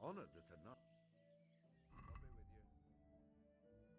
honored to know. I'll be with you. See you later.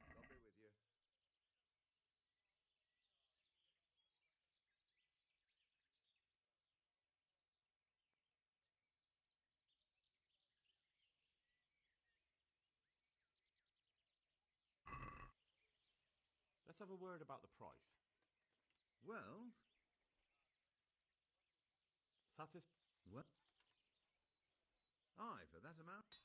I'll be with you. Let's have a word about the price. Well, what? Aye, for that amount.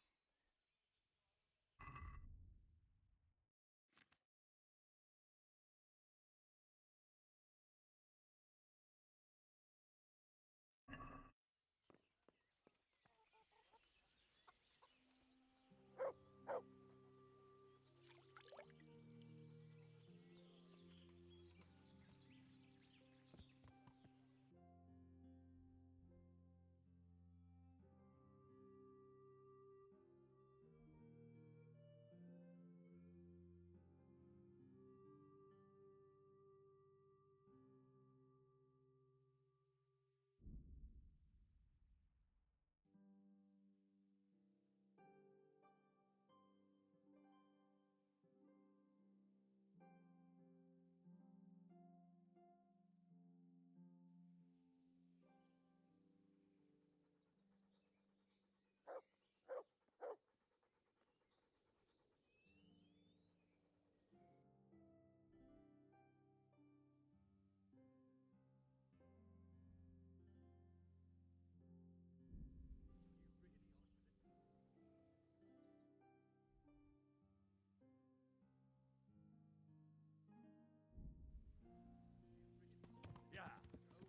Yeah. Go where you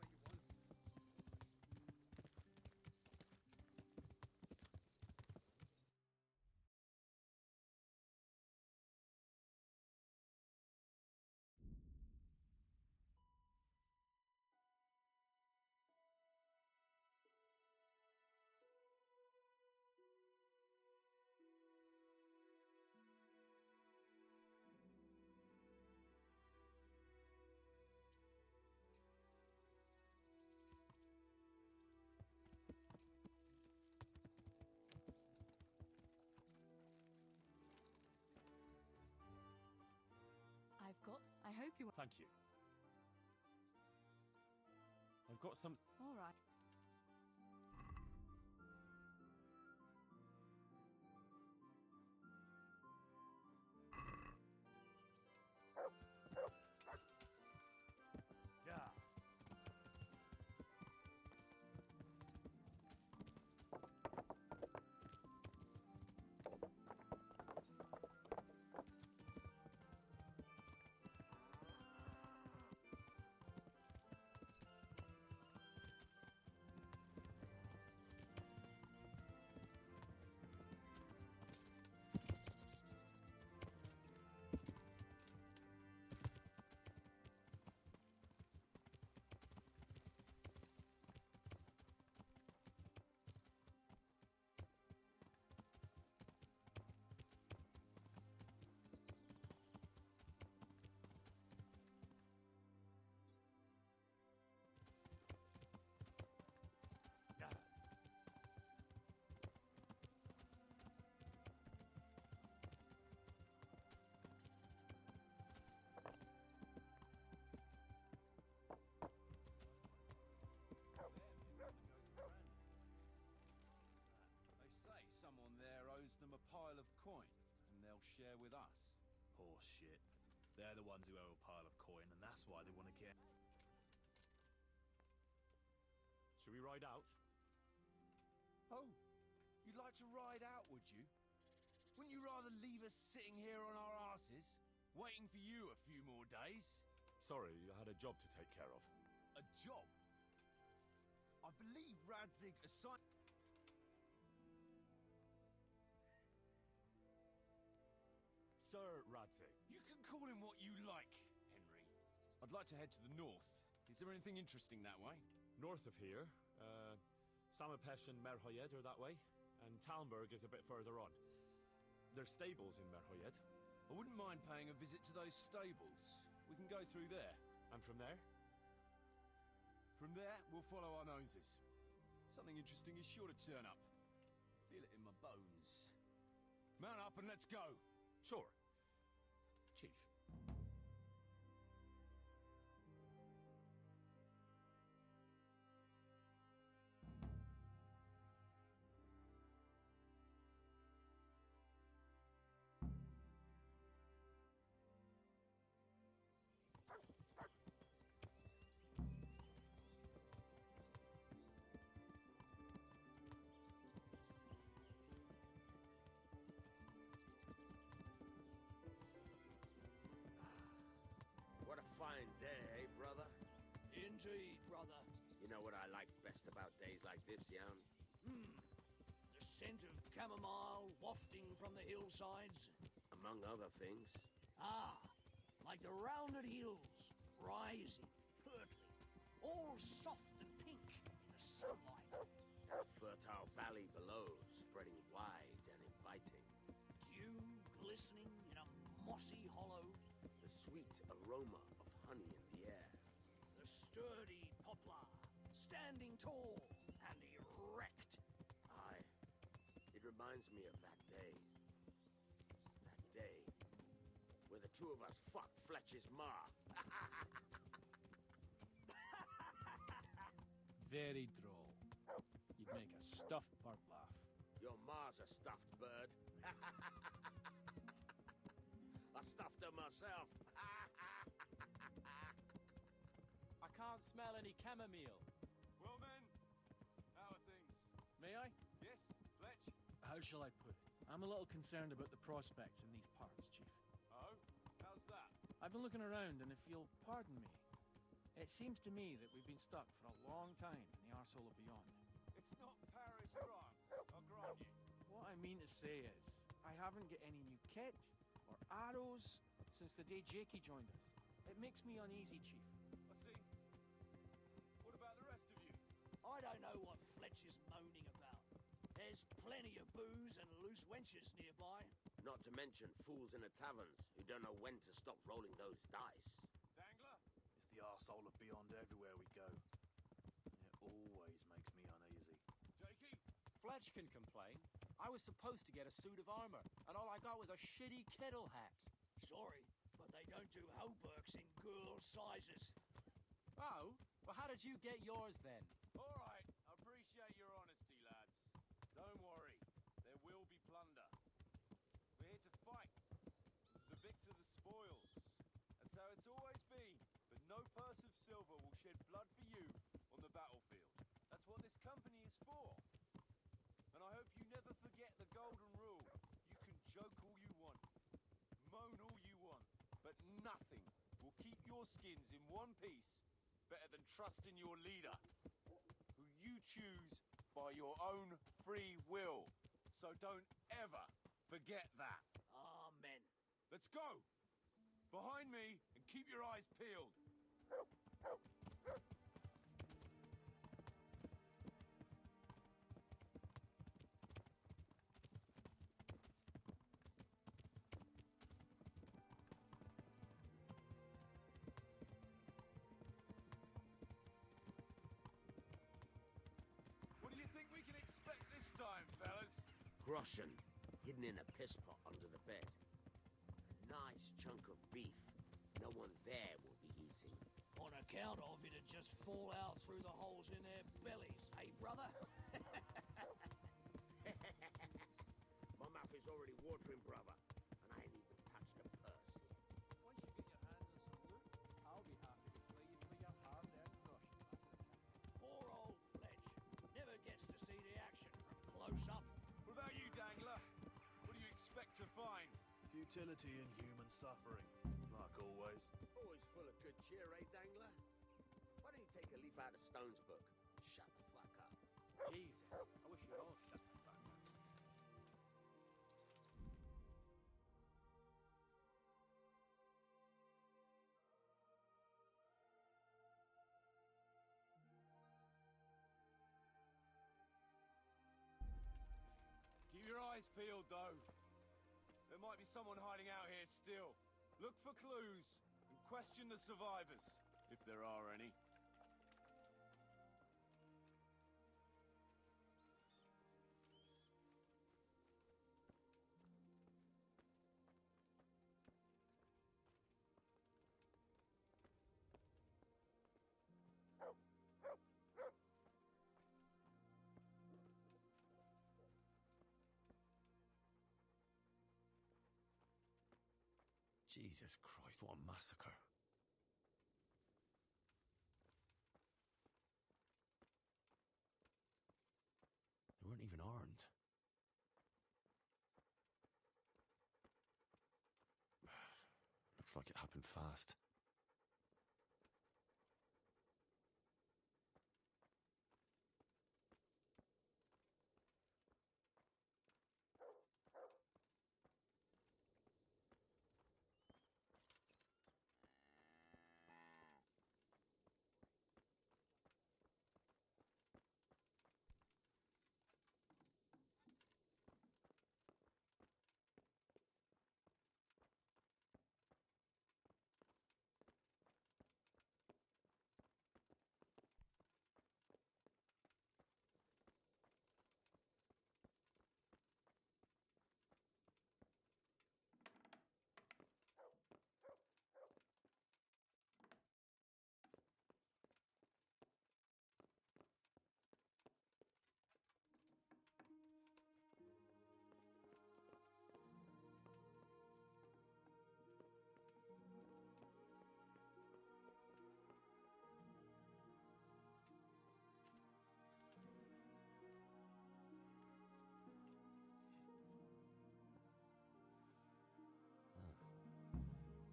want. I hope you. Thank you. I've got some. All right. They're the ones who owe a pile of coin, and that's why they want to get... Should we ride out? Oh, you'd like to ride out, would you? Wouldn't you rather leave us sitting here on our asses, waiting for you a few more days? Sorry, I had a job to take care of. A job? I believe Radzig assigned... Sir Radzig. You can call him what you like, Henry. I'd like to head to the north. Is there anything interesting that way? North of here, Samapesh and Merhoyed are that way, and Talmberg is a bit further on. There's stables in Merhoyed. I wouldn't mind paying a visit to those stables. We can go through there. And from there? From there, we'll follow our noses. Something interesting is sure to turn up. Feel it in my bones. Mount up and let's go. Sure. Chief. What a fine day, eh, brother? Indeed, brother. You know what I like best about days like this, Jan? The scent of chamomile wafting from the hillsides. Among other things. Ah, like the rounded hills, rising, purpling, all soft and pink in the sunlight. And a fertile valley below, spreading wide and inviting. Dew glistening in a mossy hollow. The sweet aroma of honey in the air. The sturdy poplar, standing tall and erect. Aye, it reminds me of that day. That day where the two of us fucked Fletcher's ma. Very droll. You'd make a stuffed bird laugh. Your ma's a stuffed bird. I stuffed her myself. I can't smell any chamomile. Well, men, how are things? May I? Yes, Fletch? How shall I put it? I'm a little concerned about the prospects in these parts, Chief. Oh, how's that? I've been looking around, and if you'll pardon me, it seems to me that we've been stuck for a long time in the arsehole of beyond. It's not Paris, France, I'll grant you. What I mean to say is, I haven't got any new kit or arrows since the day Jakey joined us. It makes me uneasy, Chief. I see. What about the rest of you? I don't know what Fletcher's moaning about. There's plenty of booze and loose wenches nearby. Not to mention fools in the taverns who don't know when to stop rolling those dice. Dangler? It's the arsehole of beyond everywhere we go. It always makes me uneasy. Jakey? Fletch can complain. I was supposed to get a suit of armor, and all I got was a shitty kettle hat. Sorry, but they don't do hauberks in girl sizes. Oh? Well, how did you get yours then? All right, I appreciate your honesty, lads. Don't worry, there will be plunder. We're here to fight. The victor the spoils. That's how it's always been. But no purse of silver will shed blood for you on the battlefield. That's what this company is for. And I hope you never forget the golden rule. You can joke all you want, moan all you want, but nothing will keep your skins in one piece better than trusting your leader, who you choose by your own free will. So don't ever forget that. Amen. Let's go! Behind me, and keep your eyes peeled. What do you think we can expect this time, fellas? Groschen, hidden in a piss pot under the bed. A nice chunk of beef no one there will be eating. On account of it'd just fall out through the holes in their bellies, eh, brother? My mouth is already watering, brother, and I ain't even touched the purse yet. Once you get your utility in human suffering, like always. Always full of good cheer, eh, Dangler? Why don't you take a leaf out of Stone's book? Shut the fuck up. Jesus, I wish you'd all shut the fuck up. Keep your eyes peeled, though. There might be someone hiding out here still. Look for clues and question the survivors, if there are any. Jesus Christ, what a massacre. They weren't even armed. Looks like it happened fast.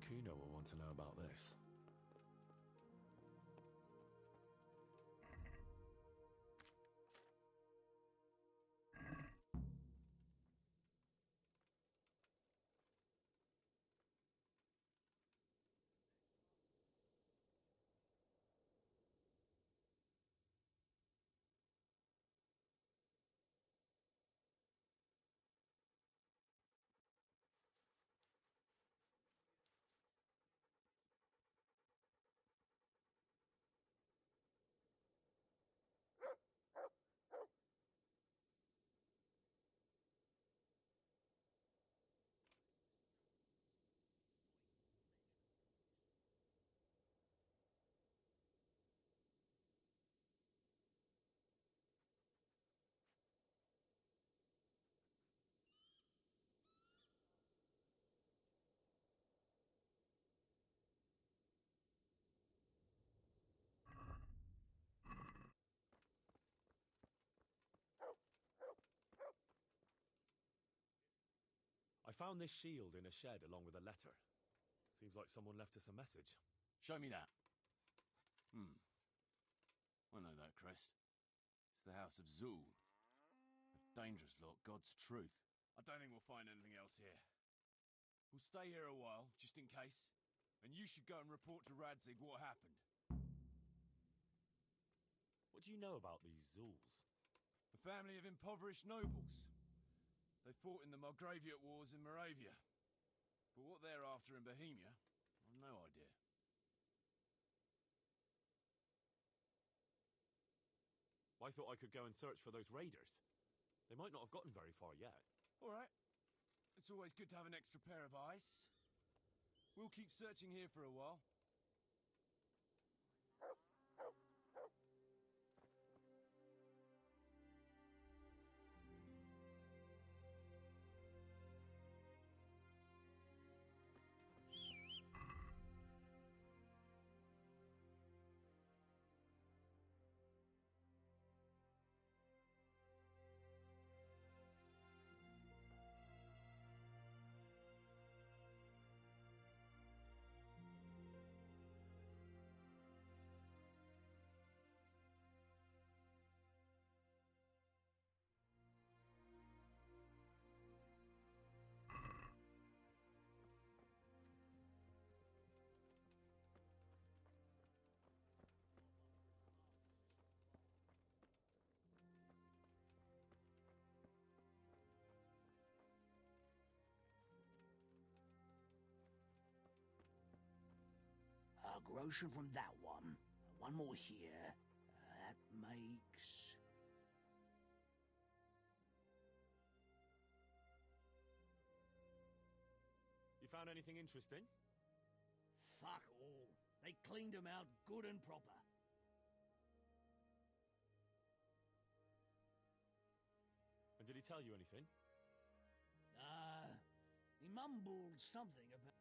Kuno will want to know about this. I found this shield in a shed along with a letter. Seems like someone left us a message. Show me that. I know that crest. It's the House of Zul. A dangerous lot, God's truth. I don't think we'll find anything else here. We'll stay here a while, just in case. And you should go and report to Radzig what happened. What do you know about these Zuls? A family of impoverished nobles. They fought in the Margraviate Wars in Moravia. But what they're after in Bohemia, I've no idea. I thought I could go and search for those raiders. They might not have gotten very far yet. All right. It's always good to have an extra pair of eyes. We'll keep searching here for a while. groschen from that one. One more here. That makes... You found anything interesting? Fuck all. They cleaned him out good and proper. And did he tell you anything? He mumbled something about...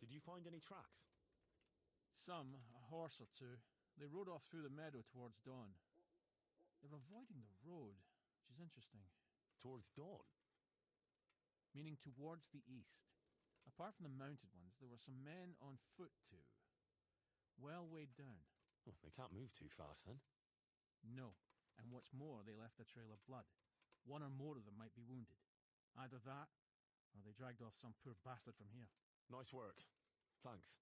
Did you find any tracks? Some, a horse or two. They rode off through the meadow towards dawn. They were avoiding the road, which is interesting. Towards dawn? Meaning towards the east. Apart from the mounted ones, there were some men on foot too. Well weighed down. Well, they can't move too fast then. No, and what's more, they left a trail of blood. One or more of them might be wounded. Either that, or they dragged off some poor bastard from here. Nice work. Thanks.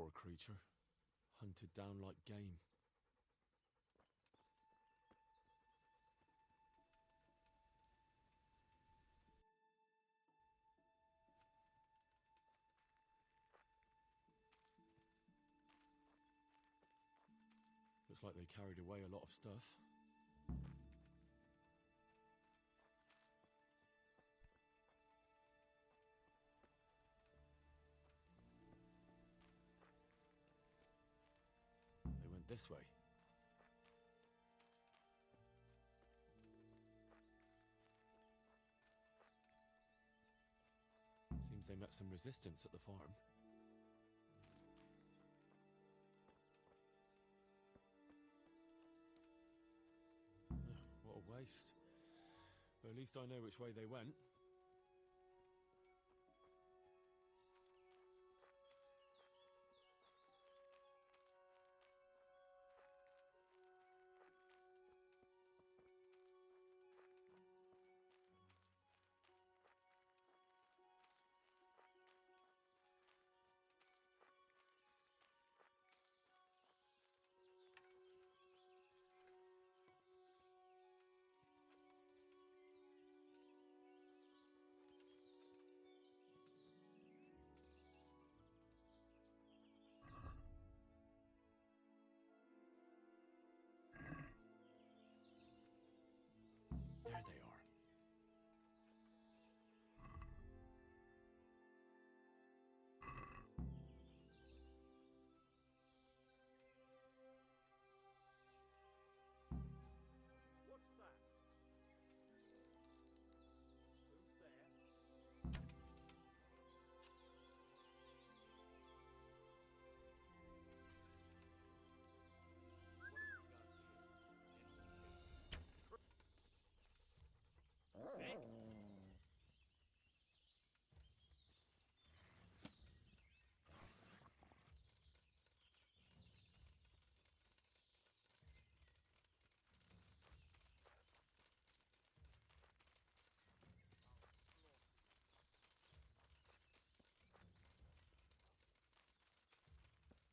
poor creature. Hunted down like game. Looks like they carried away a lot of stuff. They went this way. Seems they met some resistance at the farm. What a waste. But at least I know which way they went. There they are. What's that? Who's there?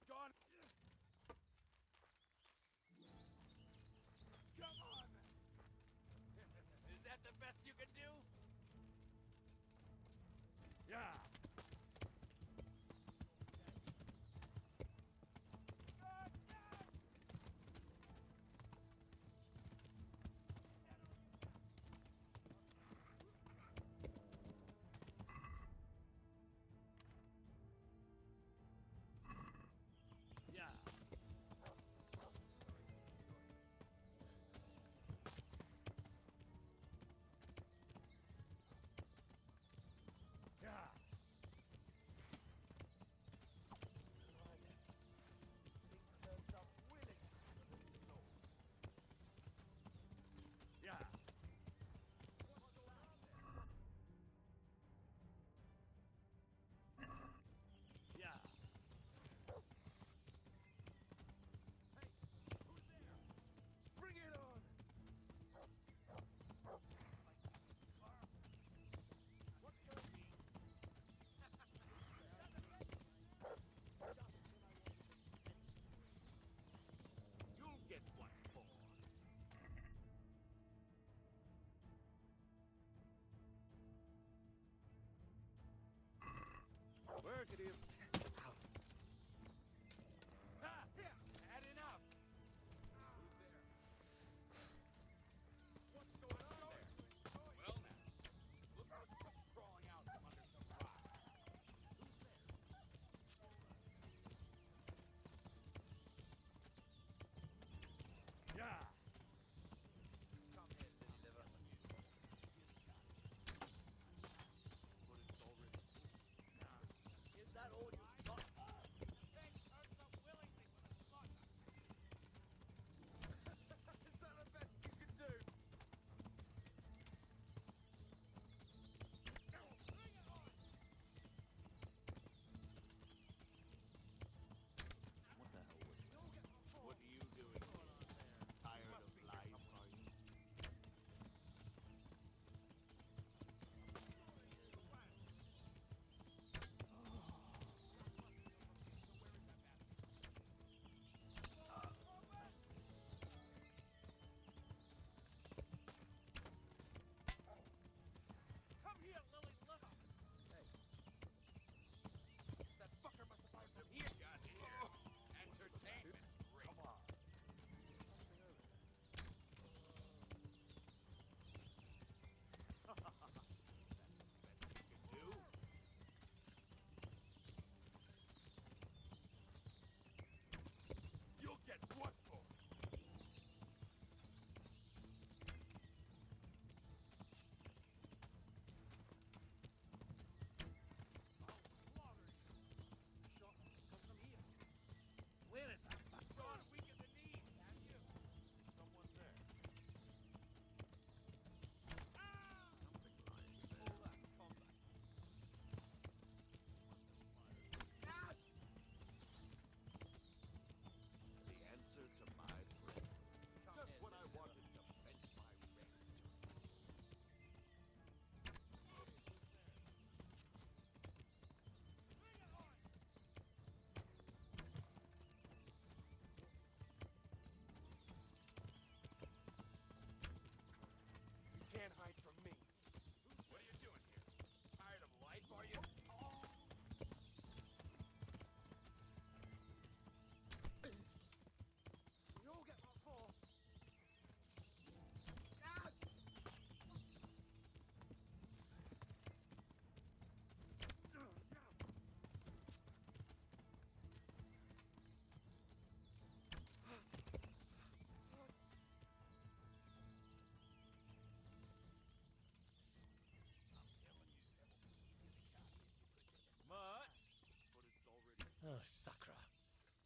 Gone. Come on. Is that the best you can do? Yeah. Yeah. Yeah.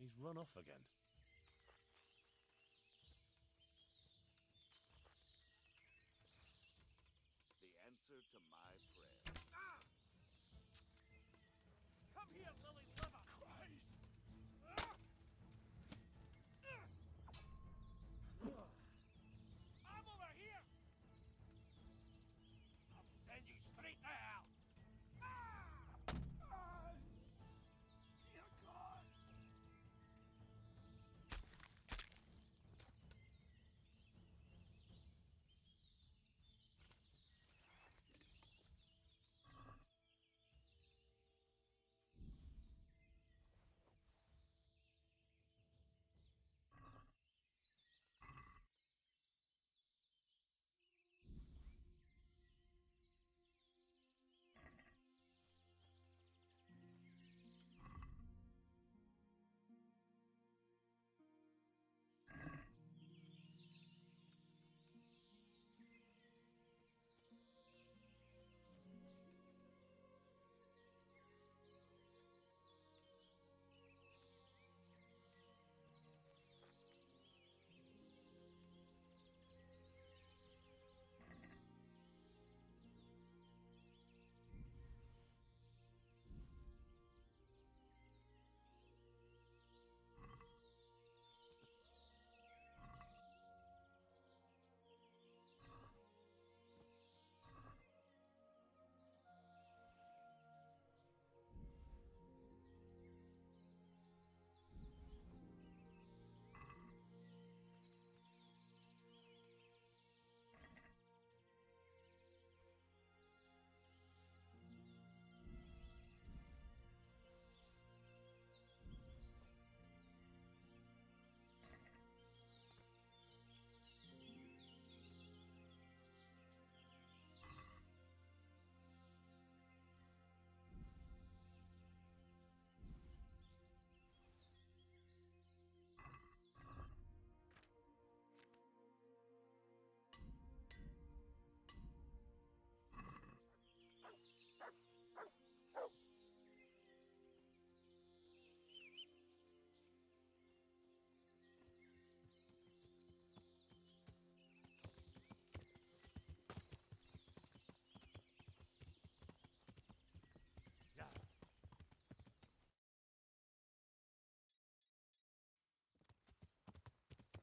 He's run off again. The answer to my prayer. Come here, lily liver! Christ! I'm over here! I'll send you straight to hell!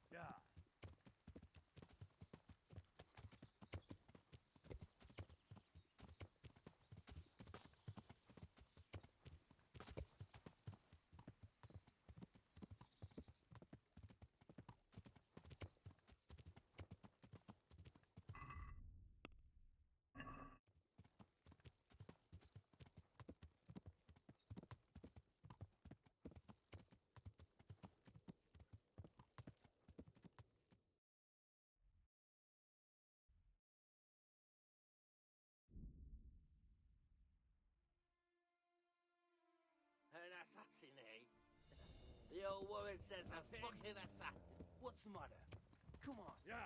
Dear God! An assassin, eh? The old woman says a fucking assassin. What's the matter? Come on. Yeah!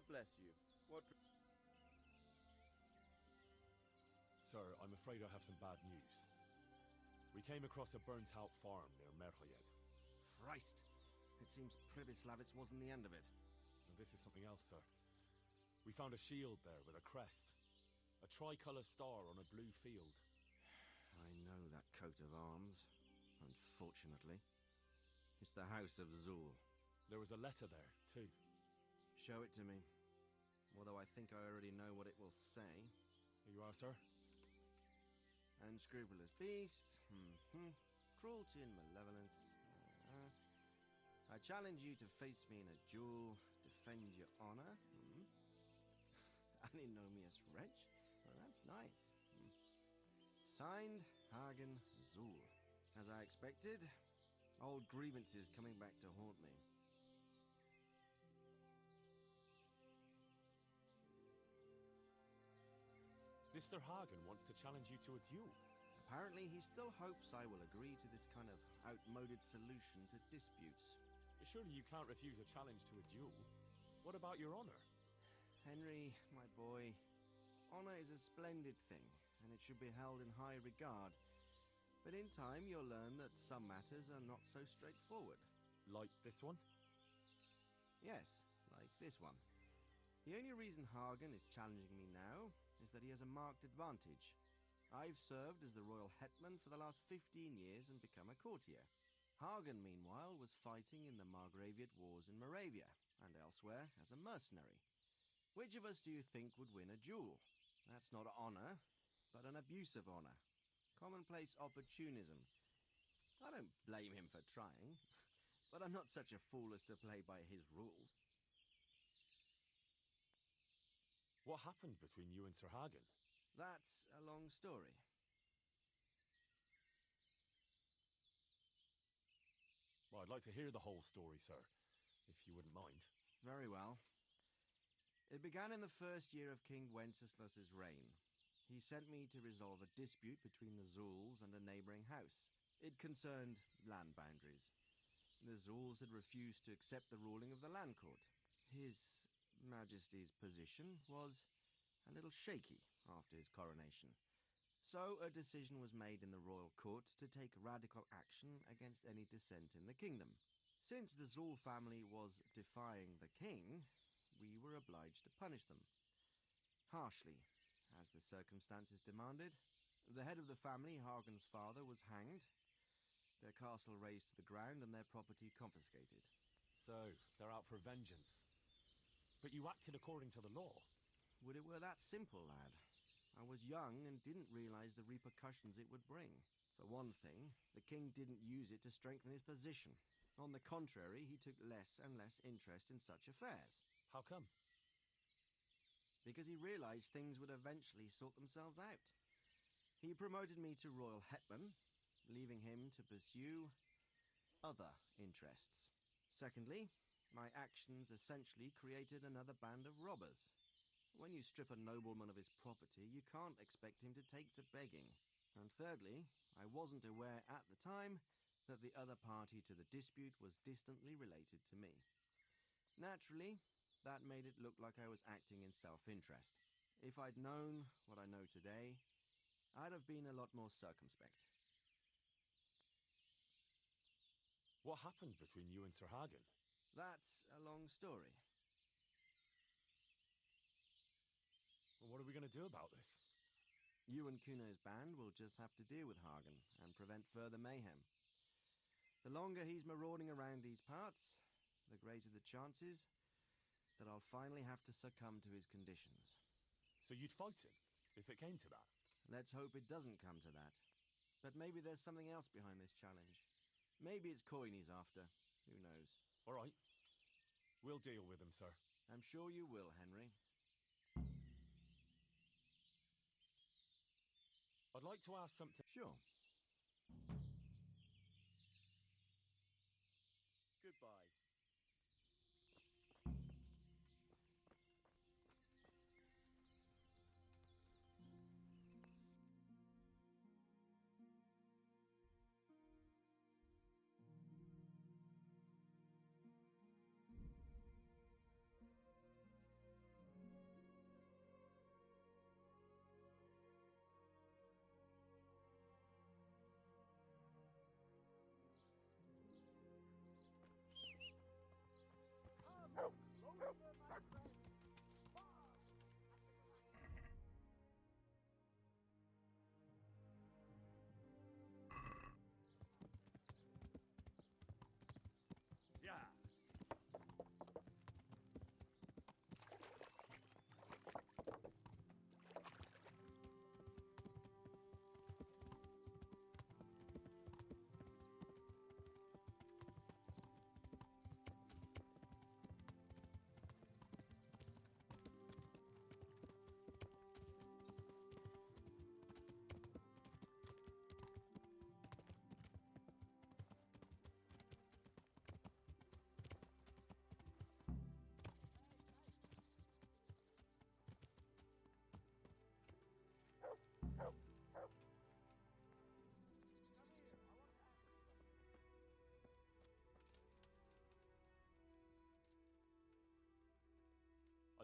God bless you. What... Sir, I'm afraid I have some bad news. We came across a burnt-out farm near Merhoyed. Christ! It seems Pribyslavitz wasn't the end of it. And this is something else, sir. We found a shield there with a crest. A tricolour star on a blue field. I know that coat of arms, unfortunately. It's the House of Zul. There was a letter there, too. Show it to me. Although I think I already know what it will say. Here you are, sir. Unscrupulous beast. Cruelty and malevolence. I challenge you to face me in a duel. Defend your honor. Antinomious wretch. Well, that's nice. Signed, Hagen Zul. As I expected, old grievances coming back to haunt me. This Sir Hagen wants to challenge you to a duel. Apparently, he still hopes I will agree to this kind of outmoded solution to disputes. Surely you can't refuse a challenge to a duel. What about your honor? Henry, my boy, honor is a splendid thing, and it should be held in high regard. But in time, you'll learn that some matters are not so straightforward. Like this one? Yes, like this one. The only reason Hagen is challenging me now is that he has a marked advantage. I've served as the royal hetman for the last 15 years and become a courtier. Hagen, meanwhile, was fighting in the Margraviate Wars in Moravia and elsewhere as a mercenary. Which of us do you think would win a duel? That's not honor, but an abuse of honor. Commonplace opportunism. I don't blame him for trying, but I'm not such a fool as to play by his rules. What happened between you and Sir Hagen? That's a long story. Well, I'd like to hear the whole story, sir, if you wouldn't mind. Very well. It began in the first year of King Wenceslas's reign. He sent me to resolve a dispute between the Zuls and a neighboring house. It concerned land boundaries. The Zuls had refused to accept the ruling of the land court. His Majesty's position was a little shaky after his coronation. So a decision was made in the royal court to take radical action against any dissent in the kingdom. Since the Zul family was defying the king, we were obliged to punish them. Harshly, as the circumstances demanded. The head of the family, Hagen's father, was hanged, their castle razed to the ground and their property confiscated. So, they're out for vengeance. But you acted according to the law. Would it were that simple, lad? I was young and didn't realize the repercussions it would bring. For one thing, the king didn't use it to strengthen his position. On the contrary, he took less and less interest in such affairs. How come? Because he realized things would eventually sort themselves out. He promoted me to royal hetman, leaving him to pursue other interests. Secondly, my actions essentially created another band of robbers. When you strip a nobleman of his property, you can't expect him to take to begging. And thirdly, I wasn't aware at the time that the other party to the dispute was distantly related to me. Naturally, that made it look like I was acting in self-interest. If I'd known what I know today, I'd have been a lot more circumspect. What happened between you and Sir Hagen? That's a long story. Well, what are we going to do about this? You and Kuno's band will just have to deal with Hagen and prevent further mayhem. The longer he's marauding around these parts, the greater the chances that I'll finally have to succumb to his conditions. So you'd fight him, if it came to that? Let's hope it doesn't come to that. But maybe there's something else behind this challenge. Maybe it's coin he's after. Who knows? All right. We'll deal with him, sir. I'm sure you will, Henry. I'd like to ask something. Sure. Goodbye.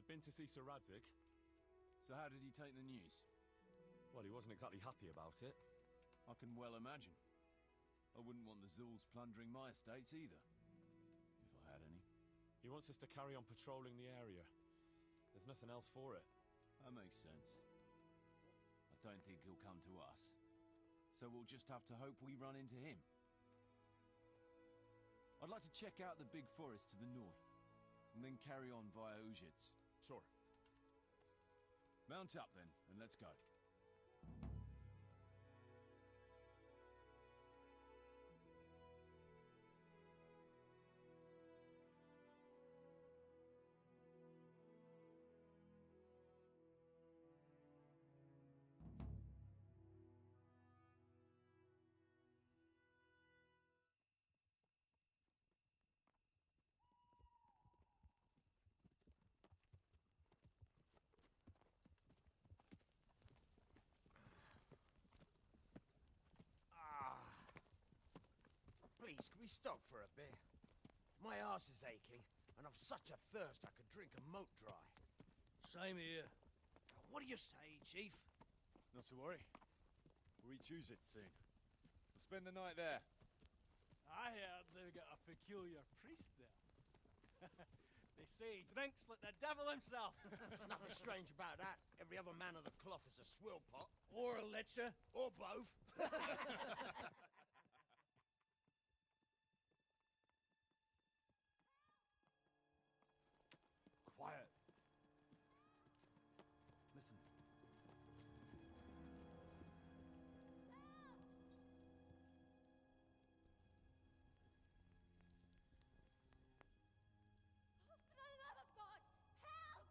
been to see Sir Radzig. So how did he take the news? Well, he wasn't exactly happy about it. I can well imagine. I wouldn't want the Zul's plundering my estates either. If I had any. He wants us to carry on patrolling the area. There's nothing else for it. That makes sense. I don't think he'll come to us. So we'll just have to hope we run into him. I'd like to check out the big forest to the north, and then carry on via Ujits. Sure. Mount up then, and let's go. Please, can we stop for a bit? My arse is aching, and I've such a thirst I could drink a moat dry. Same here. What do you say, Chief? Not to worry. We'll reach Ujits soon. We'll spend the night there. I heard they've got a peculiar priest there. They say he drinks like the devil himself. There's nothing strange about that. Every other man of the cloth is a swill pot. Or a lecher. Or both. Quiet. Listen. For the love of God, help!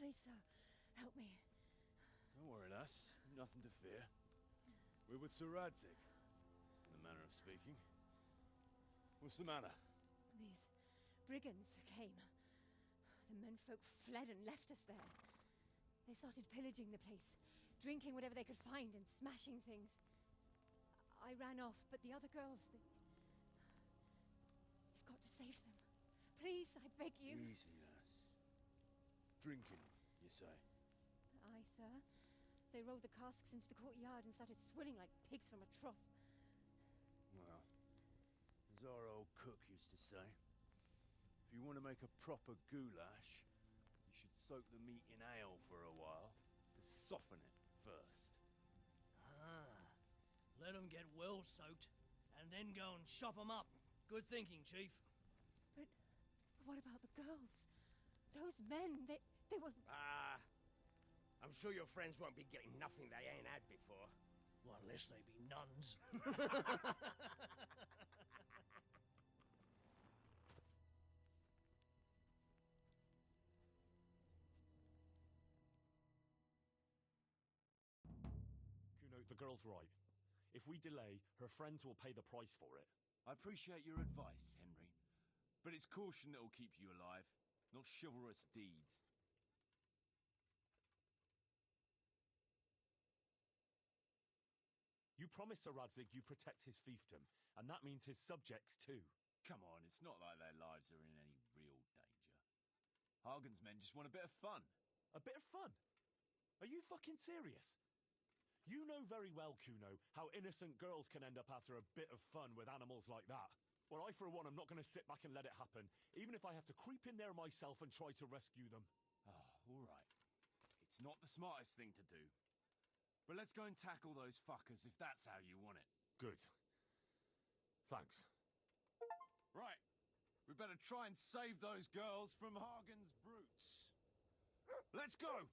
Please, sir, help me. Don't worry, lass. Nothing to fear. We're with Sir Radzig, in the manner of speaking. What's the matter? These brigands came. The menfolk fled and left us there. They started pillaging the place, drinking whatever they could find and smashing things. I ran off, but the other girls, You've got to save them. Please, I beg you. Easy, lass. Drinking, you say? Aye, sir. They rolled the casks into the courtyard and started swilling like pigs from a trough. Well, as our old cook used to say, if you want to make a proper goulash, you should soak the meat in ale for a while to soften it first. Let them get well soaked, and then go and chop them up. Good thinking, Chief. But what about the girls? Those men, they were... I'm sure your friends won't be getting nothing they ain't had before. Well, unless they be nuns. The girl's right. If we delay, her friends will pay the price for it. I appreciate your advice, Henry. But it's caution that'll keep you alive, not chivalrous deeds. You promised Sir Radzig you protect his fiefdom, and that means his subjects too. Come on, it's not like their lives are in any real danger. Hagen's men just want a bit of fun. A bit of fun? Are you fucking serious? You know very well, Kuno, how innocent girls can end up after a bit of fun with animals like that. Well, I, for one, am not going to sit back and let it happen, even if I have to creep in there myself and try to rescue them. Oh, all right. It's not the smartest thing to do. But let's go and tackle those fuckers if that's how you want it. Good. Thanks. Right. We better try and save those girls from Hagen's brutes. Let's go!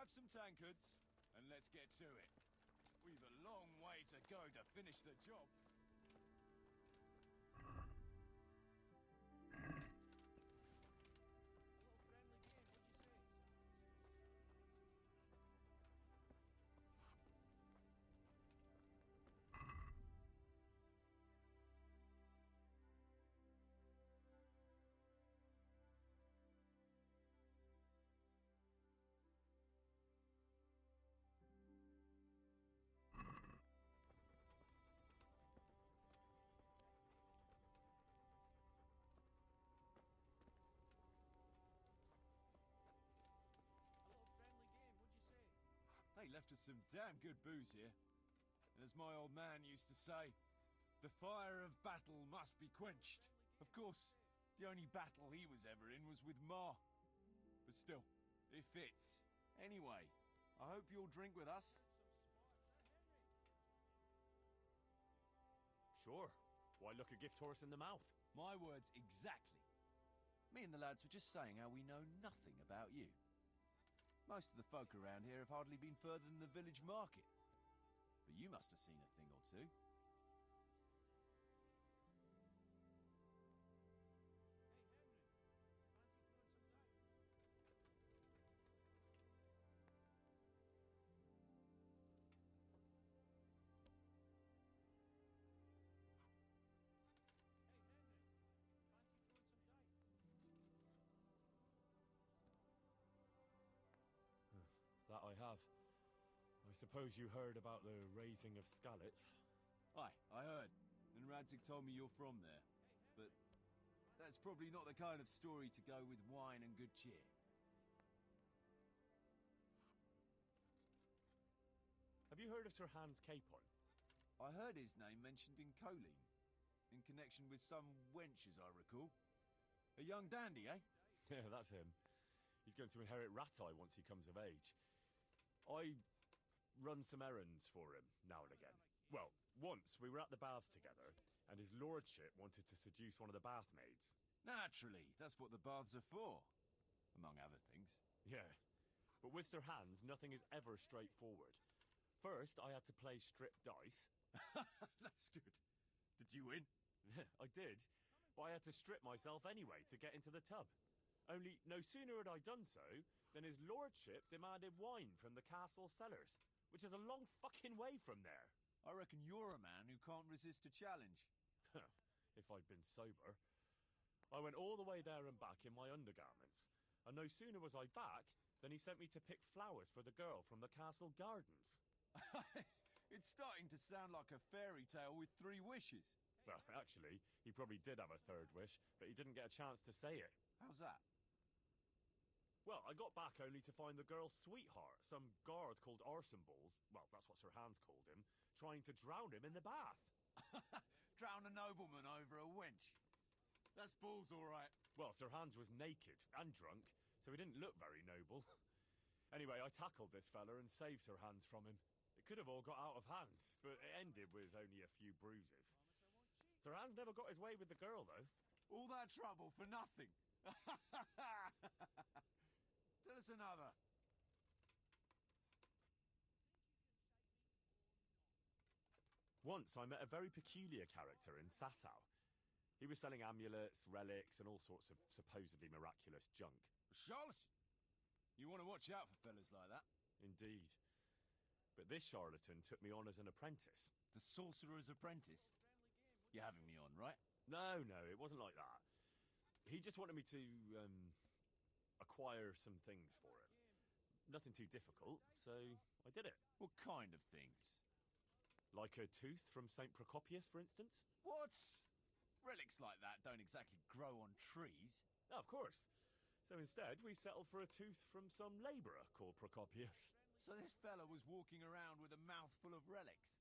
Grab some tankards, and let's get to it. We've a long way to go to finish the job. They left us some damn good booze here. And as my old man used to say, the fire of battle must be quenched. Of course, the only battle he was ever in was with Ma. But still, it fits. Anyway, I hope you'll drink with us. Sure. Why look a gift horse in the mouth? My words exactly. Me and the lads were just saying how we know nothing about you. Most of the folk around here have hardly been further than the village market. But you must have seen a thing or two. That I have. I suppose you heard about the raising of Skalitz? Aye, I heard. And Radzig told me you're from there. But that's probably not the kind of story to go with wine and good cheer. Have you heard of Sir Hans Capon? I heard his name mentioned in Colleen, in connection with some wench, as I recall. A young dandy, eh? Yeah, that's him. He's going to inherit Ratai once he comes of age. I run some errands for him now and again. Well, once we were at the baths together, and his lordship wanted to seduce one of the bath maids. Naturally, that's what the baths are for, among other things. Yeah, but with Sir Hans, nothing is ever straightforward. First, I had to play strip dice. That's good. Did you win? I did, but I had to strip myself anyway to get into the tub. Only no sooner had I done so than his lordship demanded wine from the castle cellars, which is a long fucking way from there. I reckon you're a man who can't resist a challenge. If I'd been sober. I went all the way there and back in my undergarments, and no sooner was I back than he sent me to pick flowers for the girl from the castle gardens. It's starting to sound like a fairy tale with 3 wishes. Well, actually, he probably did have a third wish, but he didn't get a chance to say it. How's that? Well, I got back only to find the girl's sweetheart, some guard called Arsenballs, well, that's what Sir Hans called him, trying to drown him in the bath. Drown a nobleman over a wench. That's balls, all right. Well, Sir Hans was naked and drunk, so he didn't look very noble. Anyway, I tackled this fella and saved Sir Hans from him. It could have all got out of hand, but it ended with only a few bruises. Sir Hans never got his way with the girl, though. All that trouble for nothing. Tell us another. Once I met a very peculiar character in Sasau. He was selling amulets, relics, and all sorts of supposedly miraculous junk. Charlatan! You want to watch out for fellas like that. Indeed. But this charlatan took me on as an apprentice. The sorcerer's apprentice? You're having me on, right? No, it wasn't like that. He just wanted me to, acquire some things for him. Nothing too difficult, so I did it. What kind of things? Like a tooth from St. Procopius, for instance? What? Relics like that don't exactly grow on trees. Oh, of course. So instead, we settled for a tooth from some labourer called Procopius. So this fella was walking around with a mouthful of relics.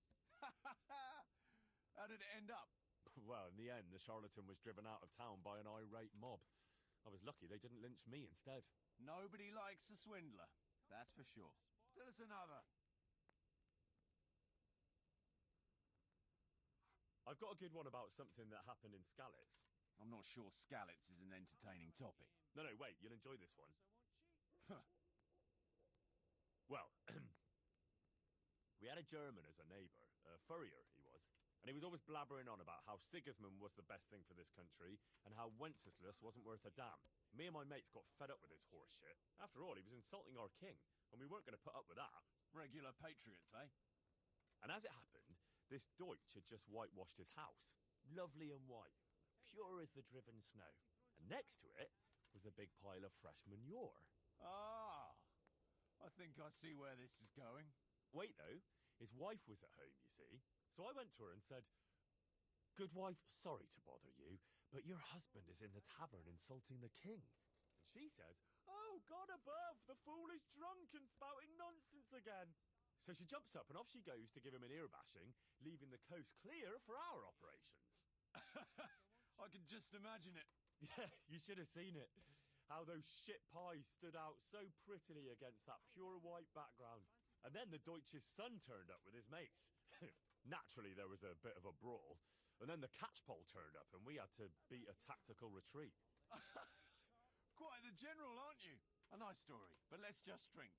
How did it end up? Well, in the end, the charlatan was driven out of town by an irate mob. I was lucky they didn't lynch me instead. Nobody likes a swindler, that's for sure. Tell us another. I've got a good one about something that happened in Skalitz. I'm not sure Skalitz is an entertaining topic. No, wait, you'll enjoy this one. Well, we had a German as a neighbour, a furrier he was, and he was always blabbering on about how Sigismund was the best thing for this country, and how Wenceslas wasn't worth a damn. Me and my mates got fed up with his horse shit. After all, he was insulting our king, and we weren't going to put up with that. Regular patriots, eh? And as it happened, this Deutsch had just whitewashed his house. Lovely and white, pure as the driven snow. And next to it was a big pile of fresh manure. Ah, I think I see where this is going. Wait, though, his wife was at home, you see. So I went to her and said, "Good wife, sorry to bother you, but your husband is in the tavern insulting the king." And she says, "Oh, God above, the fool is drunk and spouting nonsense again." So she jumps up and off she goes to give him an ear bashing, leaving the coast clear for our operations. I can just imagine it. Yeah, you should have seen it. How those shit pies stood out so prettily against that pure white background. And then the Deutsch's son turned up with his mates. Naturally, there was a bit of a brawl. And then the catchpole turned up and we had to beat a tactical retreat. Quite the general, aren't you? A nice story, but let's just drink.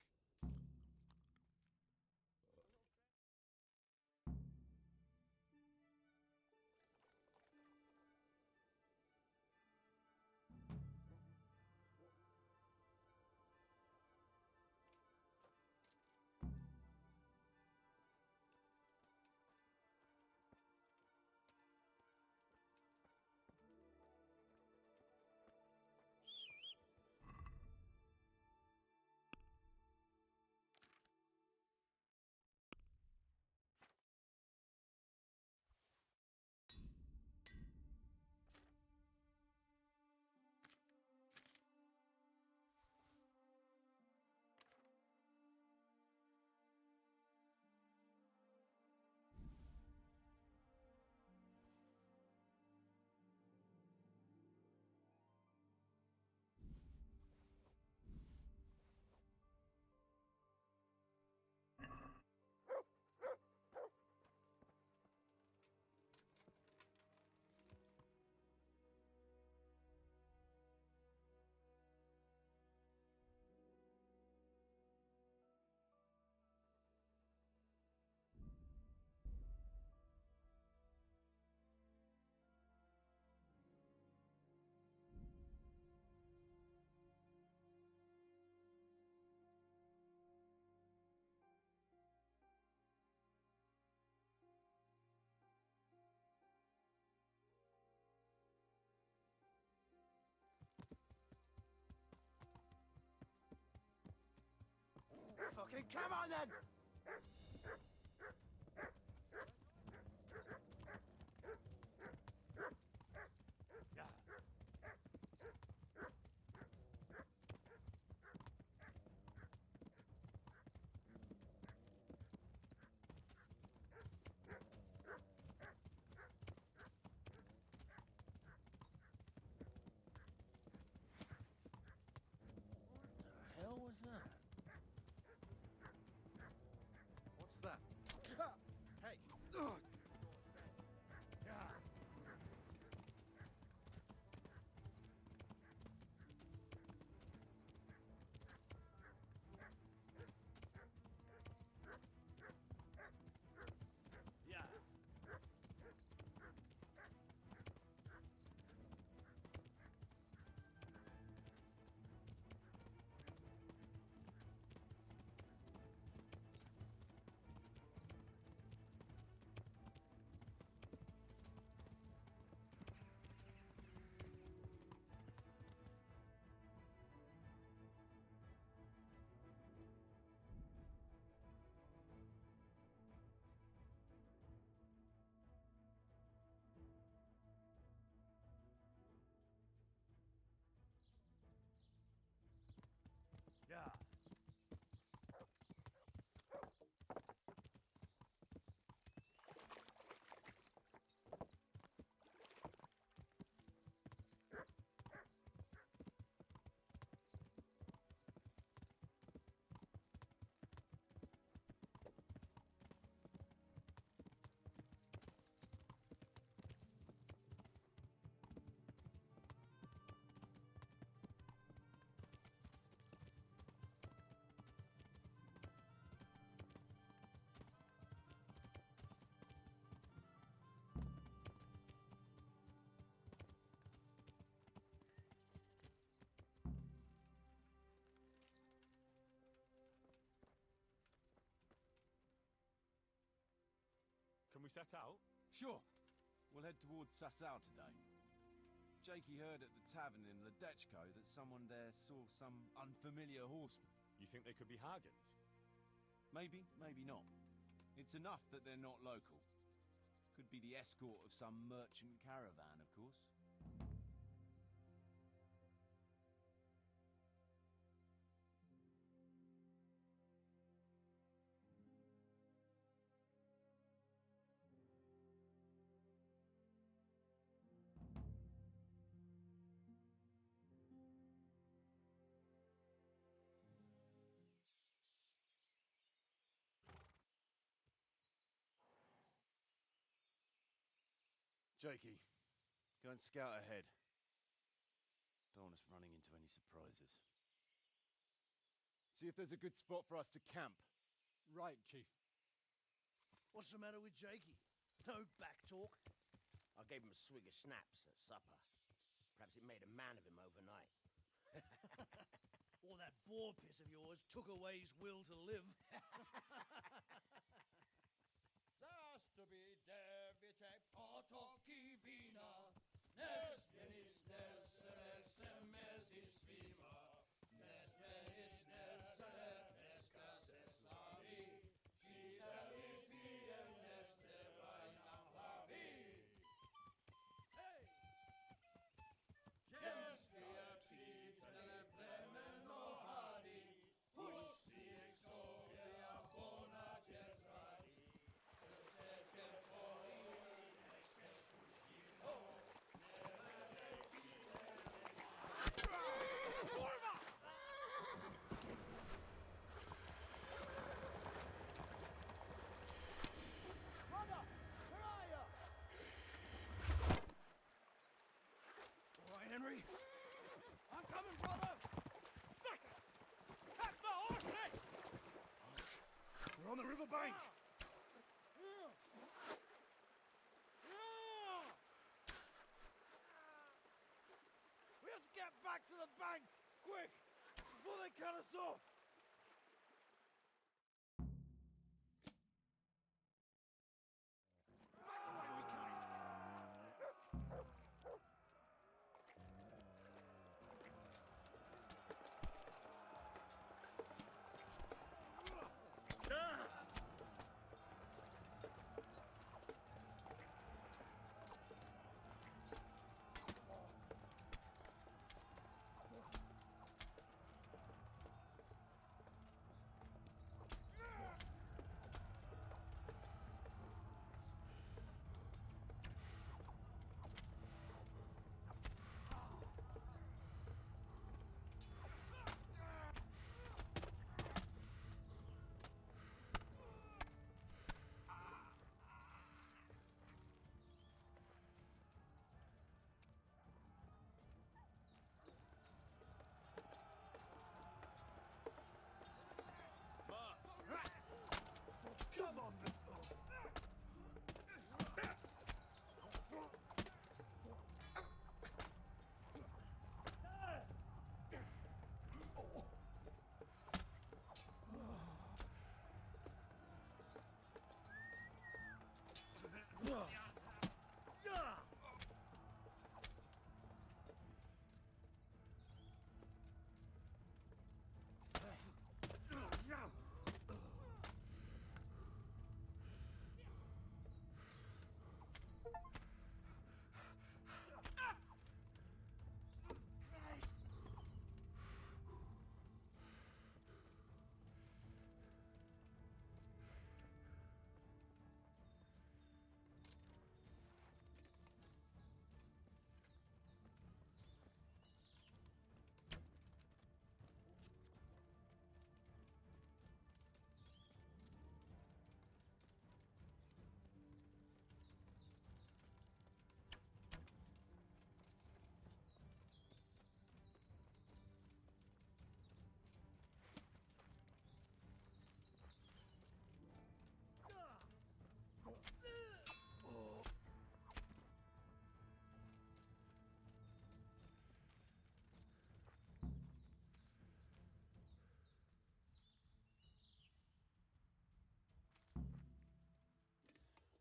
Fucking come on then! Yeah. The hell was that? we set out? Sure. We'll head towards Sasau today. Jakey heard at the tavern in Ledechko that someone there saw some unfamiliar horsemen. You think they could be Hagens? Maybe, maybe not. It's enough that they're not local. Could be the escort of some merchant caravan, of course. Jakey, go and scout ahead. Don't want us running into any surprises. See if there's a good spot for us to camp. Right, Chief. What's the matter with Jakey? No back talk. I gave him a swig of schnapps at supper. Perhaps it made a man of him overnight. Or that boar piss of yours took away his will to live. Henry? I'm coming, brother! Sucker! That's the horse neck! We're on the riverbank! We have to get back to the bank, quick, before they cut us off!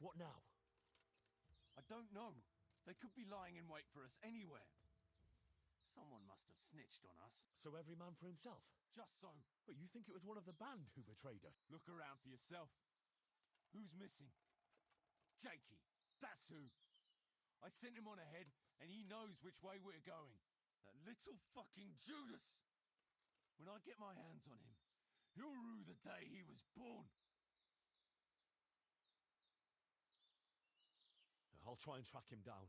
What now? I don't know. They could be lying in wait for us anywhere. Someone must have snitched on us. So every man for himself? Just so. But you think it was one of the band who betrayed us? Look around for yourself. Who's missing? Jakey. That's who. I sent him on ahead, and he knows which way we're going. That little fucking Judas! When I get my hands on him, he'll rue the day he was born. I'll try and track him down.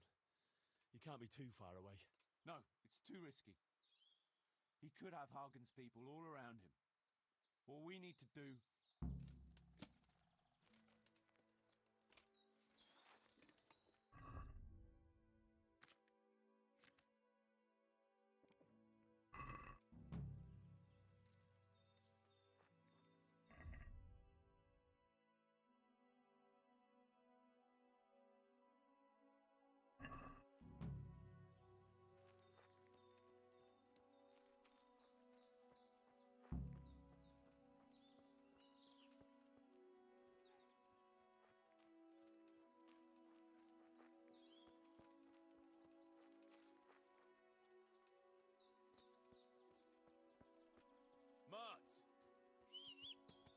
He can't be too far away. No, it's too risky. He could have Hagen's people all around him. All we need to do...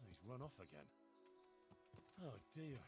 He's run off again. Oh dear.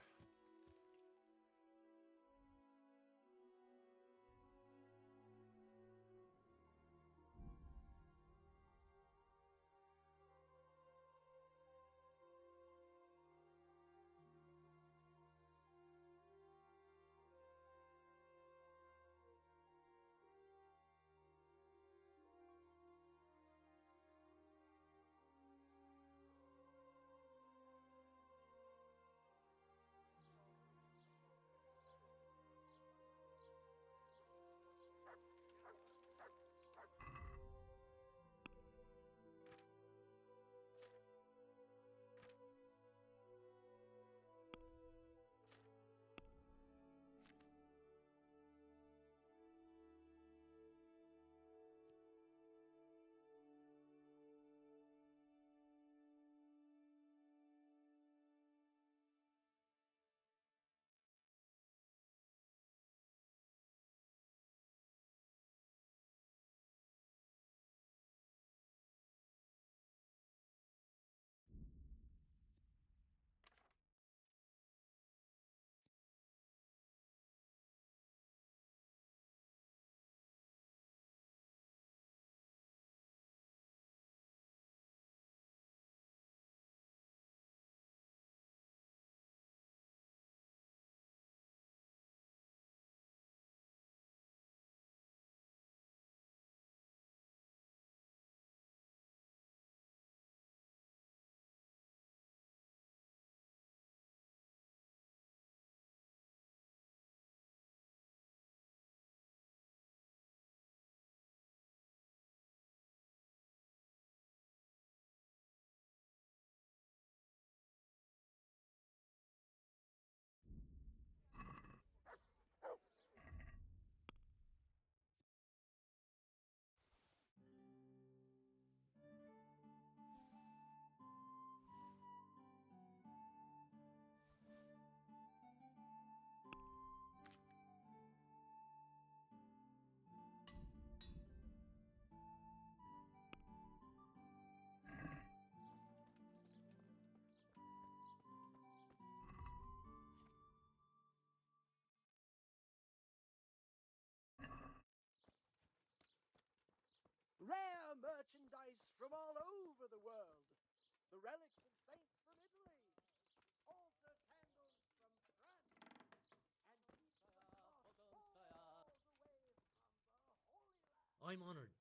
Rare merchandise from all over the world. The relics of saints from Italy. Altar candles from France. And pieces of cloth all the way from the Holy Land. I'm honored.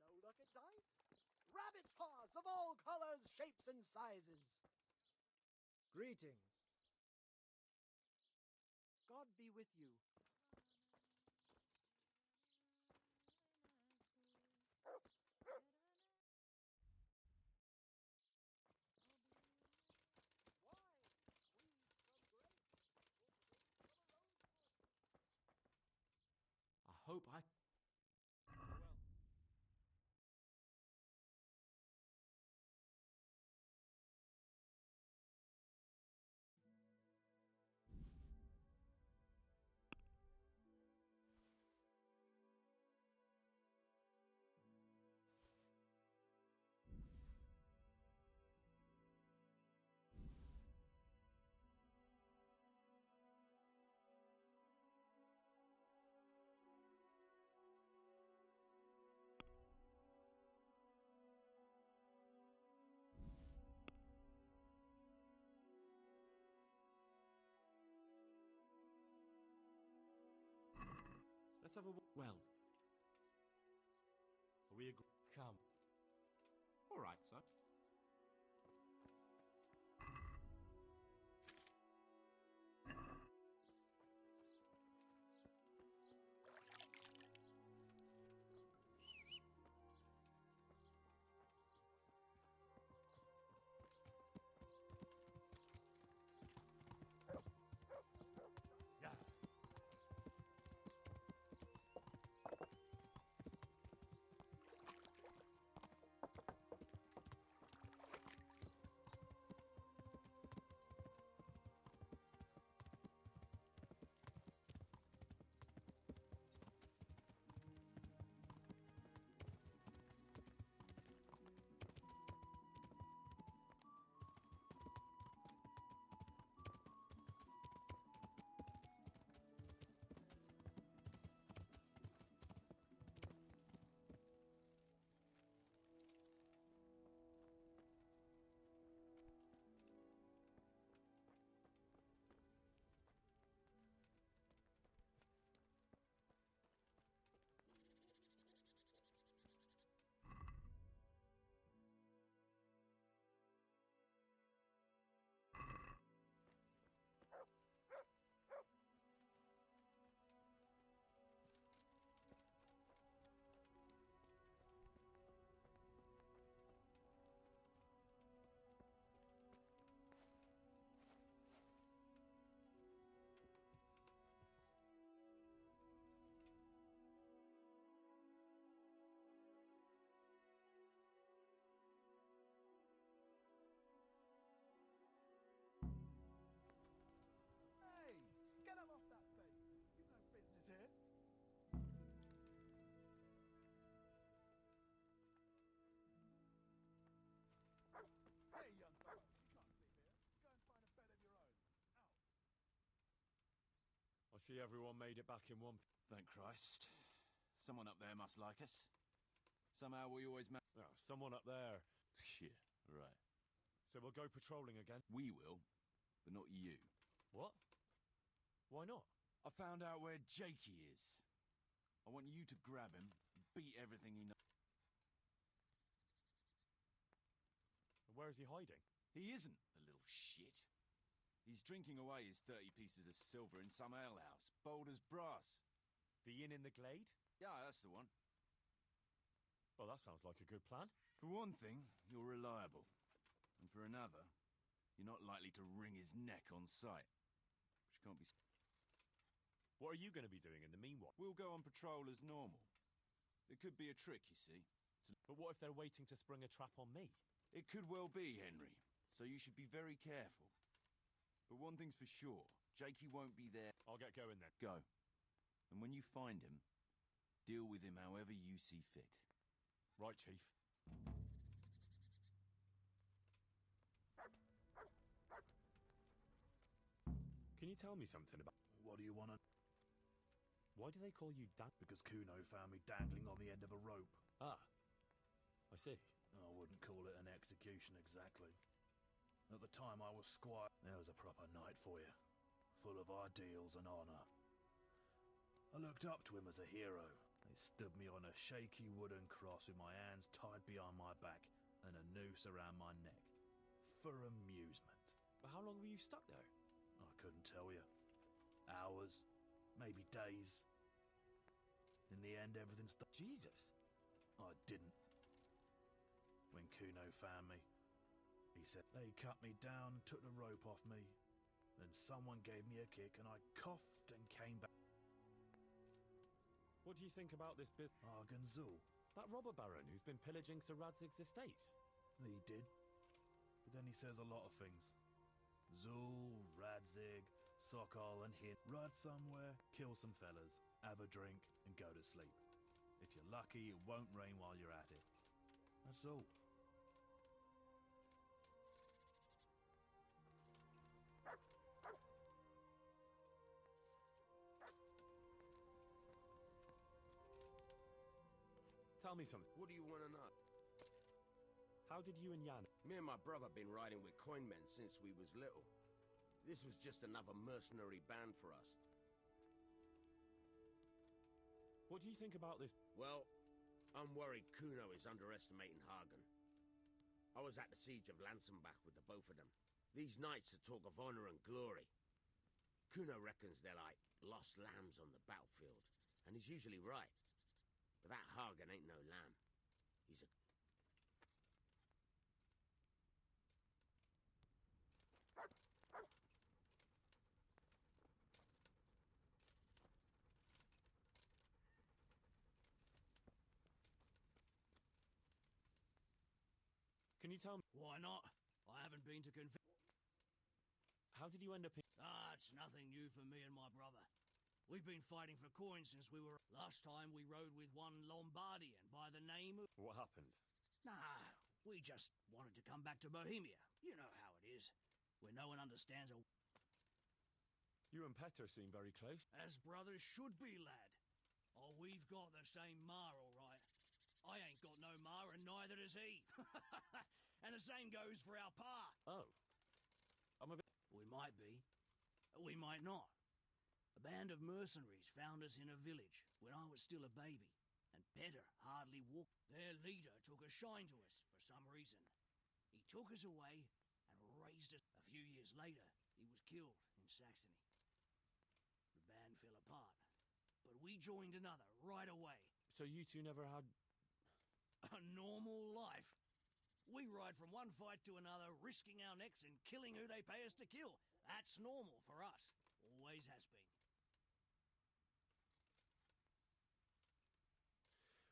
No luck at dice? Rabbit paws of all colors, shapes, and sizes. Greetings. God be with you. I hope I Let's have a... Well, Are we come. All right, sir. Yeah. Hey, get him off that thing. You've no business here. Hey, young fellow, you can't sleep here. Go and find a bed of your own. Out. I see everyone made it back in one... Thank Christ. Someone up there must like us. Somehow we always Oh, someone up there. Yeah, right. So we'll go patrolling again? We will, but not you. What? Why not? I found out where Jakey is. I want you to grab him, beat everything he knows. Where is he hiding? He isn't, a little shit. He's drinking away his 30 pieces of silver in some alehouse, bold as brass. The inn in the glade? Yeah, that's the one. Well, that sounds like a good plan. For one thing, you're reliable. And for another, you're not likely to wring his neck on sight. Which can't be... What are you going to be doing in the meanwhile? We'll go on patrol as normal. It could be a trick, you see. But what if they're waiting to spring a trap on me? It could well be, Henry. So you should be very careful. But one thing's for sure. Jakey won't be there. I'll get going then. Go. And when you find him, deal with him however you see fit. Right, Chief. Can you tell me something about... What do you want to... Why do they call you Dan... Because Kuno found me dangling on the end of a rope. Ah. I see. I wouldn't call it an execution exactly. At the time I was squire. There was a proper night for you. Full of ideals and honor. I looked up to him as a hero. They stood me on a shaky wooden cross with my hands tied behind my back and a noose around my neck. For amusement. But how long were you stuck there? I couldn't tell you. Hours. Maybe days. In the end, everything stopped. Jesus. I didn't. When Kuno found me, he said they cut me down and took the rope off me. Then someone gave me a kick and I coughed and came back. What do you think about this business? Arganzul. That robber baron who's been pillaging Sir Radzig's estate? He did. But then he says a lot of things. Zul, Radzig, Sokol and Hin. Ride somewhere, kill some fellas, have a drink and go to sleep. If you're lucky, it won't rain while you're at it. That's all. Tell me something. What do you want to know? How did you and Jan... Me and my brother been riding with coinmen since we was little. This was just another mercenary band for us. What do you think about this? Well, I'm worried Kuno is underestimating Hagen. I was at the siege of Lansenbach with the both of them. These knights that talk of honor and glory. Kuno reckons they're like lost lambs on the battlefield, and he's usually right. But that Hagen ain't no lamb. He's a... Can you tell me? Why not? I haven't been to How did you end up in... it's nothing new for me and my brother. We've been fighting for coins since we were... Last time we rode with one Lombardian by the name of... What happened? Nah, we just wanted to come back to Bohemia. You know how it is. Where no one understands a... You and Petter seem very close. As brothers should be, lad. Oh, we've got the same ma, all right. I ain't got no ma, and neither does he. And the same goes for our pa. Oh. I'm a bit... We might be. We might not. A band of mercenaries found us in a village when I was still a baby, and Petter hardly walked. Their leader took a shine to us for some reason. He took us away and raised us. A few years later, he was killed in Saxony. The band fell apart, but we joined another right away. So you two never had... A normal life. We ride from one fight to another, risking our necks and killing who they pay us to kill. That's normal for us. Always has been.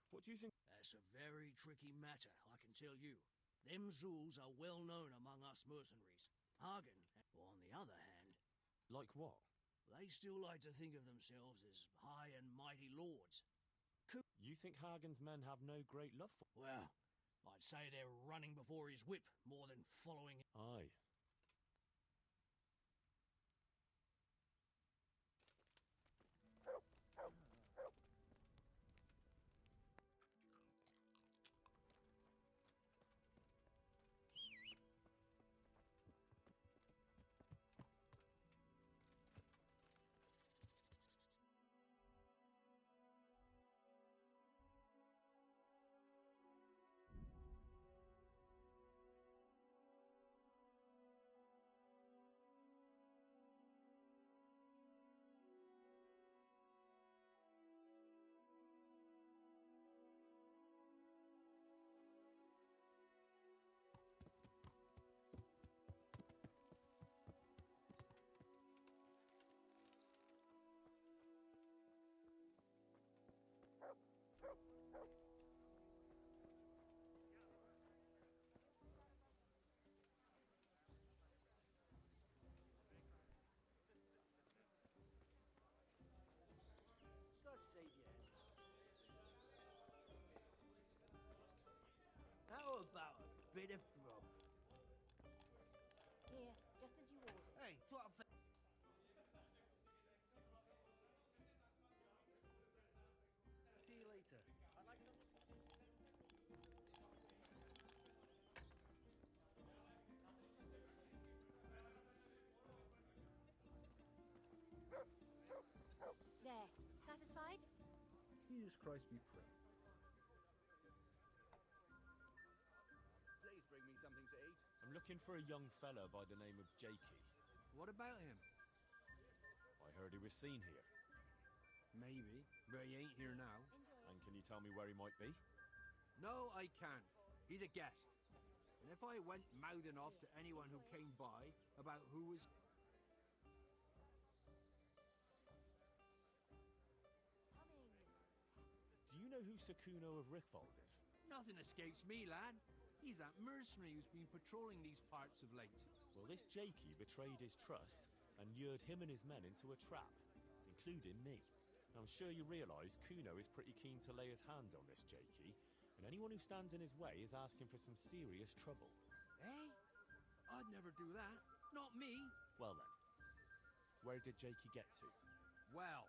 What do you think? That's a very tricky matter, I can tell you. Them Zulls are well known among us mercenaries. Hagen, on the other hand... Like what? They still like to think of themselves as high and mighty lords. You think Hagen's men have no great love for... Well, I'd say they're running before his whip more than following... Aye. God save you. How about a bit of grub? Here, just as you ordered. Hey, what a... See you later. I'd like some... There, satisfied? Jesus Christ be praised. Please bring me something to eat. I'm looking for a young fella by the name of Jakey. What about him? I heard he was seen here. Maybe, but he ain't here now. And can you tell me where he might be? No, I can't. He's a guest. And if I went mouthing off to anyone who came by about who was... Do you know who Sakuno of Rickfold is? Nothing escapes me, lad. He's that mercenary who's been patrolling these parts of late. Well, this Jakey betrayed his trust and lured him and his men into a trap, including me. I'm sure you realise Kuno is pretty keen to lay his hands on this Jakey, and anyone who stands in his way is asking for some serious trouble. Eh? I'd never do that. Not me. Well then, where did Jakey get to? Well,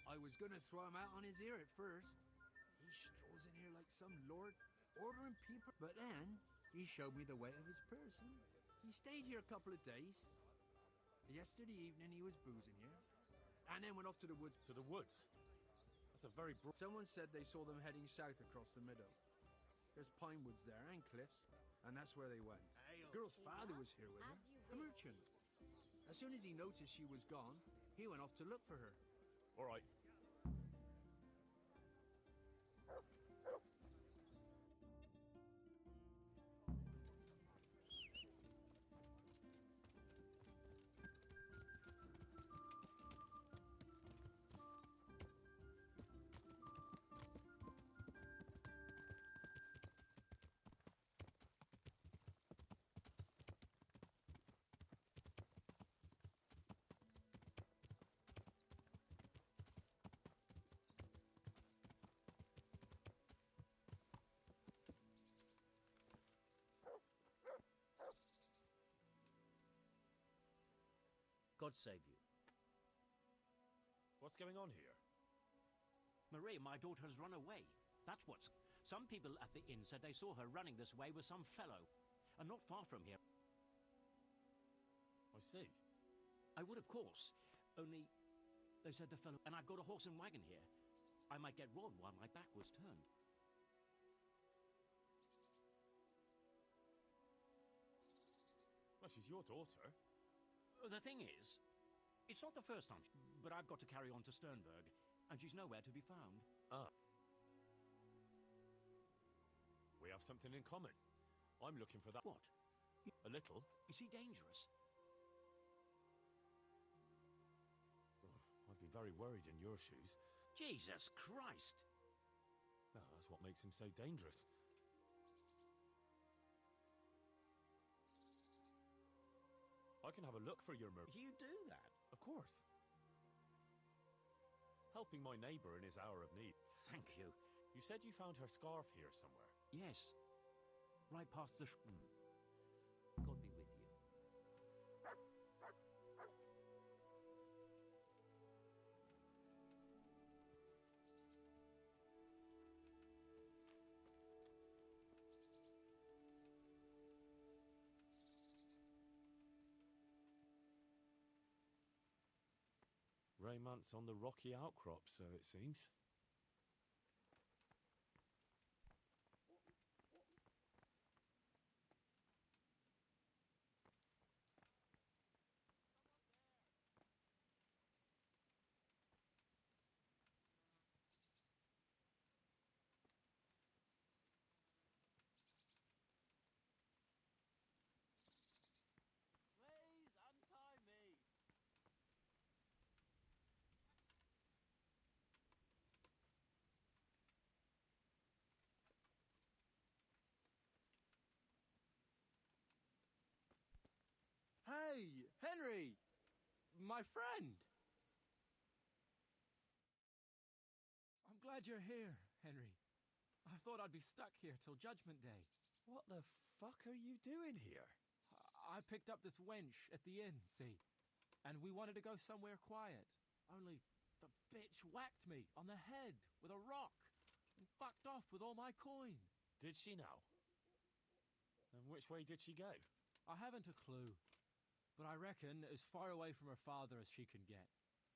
I was gonna throw him out on his ear at first. He strolls in here like some lord, ordering people. But then, he showed me the way of his person. He stayed here a couple of days. Yesterday evening he was boozing here. And then went off to the woods. To the woods? That's a very broad... Someone said they saw them heading south across the meadow. There's pine woods there and cliffs, and that's where they went. The girl's father was here with her, a merchant. As soon as he noticed she was gone, he went off to look for her. All right. God save you. What's going on here? Marie, my daughter's run away. That's what's... Some people at the inn said they saw her running this way with some fellow. And not far from here. I see. I would, of course. Only, they said the fellow... And I've got a horse and wagon here. I might get wrong while my back was turned. Well, she's your daughter. The thing is, it's not the first time, but I've got to carry on to Sternberg, and she's nowhere to be found. Ah. We have something in common. I'm looking for that... What? A little. Is he dangerous? Oh, I'd be very worried in your shoes. Jesus Christ! No, that's what makes him so dangerous. I can have a look for your You do that? Of course. Helping my neighbour in his hour of need. Thank you. You said you found her scarf here somewhere. Yes. Right past the... God be with you. Romance on the rocky outcrop, so it seems. Please untie me. Hey, Henry! My friend! I'm glad you're here, Henry. I thought I'd be stuck here till Judgment Day. What the fuck are you doing here? I picked up this wench at the inn, see? And we wanted to go somewhere quiet. Only the bitch whacked me on the head with a rock and fucked off with all my coin. Did she now? And which way did she go? I haven't a clue. But I reckon as far away from her father as she can get.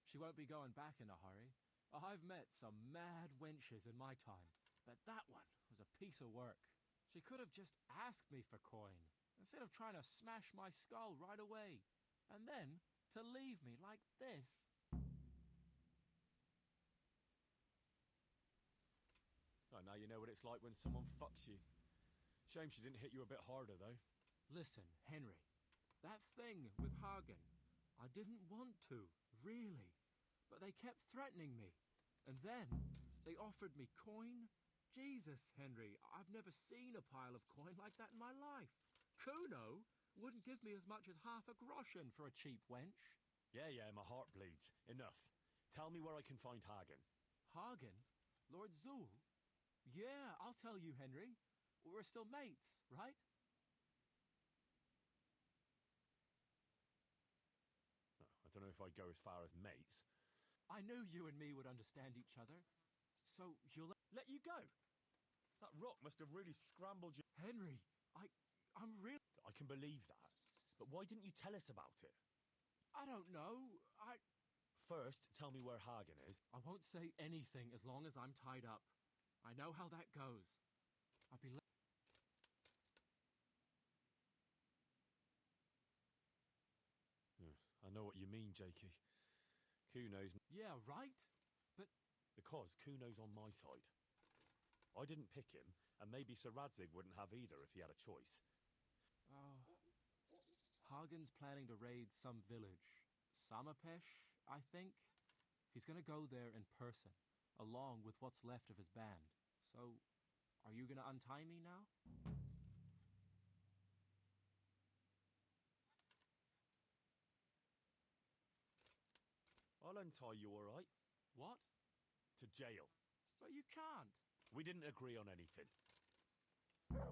She won't be going back in a hurry. I've met some mad wenches in my time, but that one was a piece of work. She could have just asked me for coin, instead of trying to smash my skull right away, and then to leave me like this. Oh, now you know what it's like when someone fucks you. Shame she didn't hit you a bit harder, though. Listen, Henry. That thing with Hagen, I didn't want to, really. But they kept threatening me. And then they offered me coin. Jesus, Henry, I've never seen a pile of coin like that in my life. Kuno wouldn't give me as much as half a groschen for a cheap wench. Yeah, my heart bleeds. Enough. Tell me where I can find Hagen. Hagen? Lord Zool? Yeah, I'll tell you, Henry. We're still mates, right? I don't know if I'd go as far as mates. I knew you and me would understand each other. So you'll let you go? That rock must have really scrambled you. Henry, I'm really... I can believe that. But why didn't you tell us about it? I don't know. first, tell me where Hagen is. I won't say anything as long as I'm tied up. I know how that goes. I'll be I know what you mean, Jakey. Kuno's... Yeah, right? But... Because Kuno's on my side. I didn't pick him, and maybe Sir Radzig wouldn't have either if he had a choice. Hagen's planning to raid some village. Samapesh, I think? He's gonna go there in person, along with what's left of his band. So, are you gonna untie me now? I'll untie you, all right? What? To jail. But you can't. We didn't agree on anything. Yeah.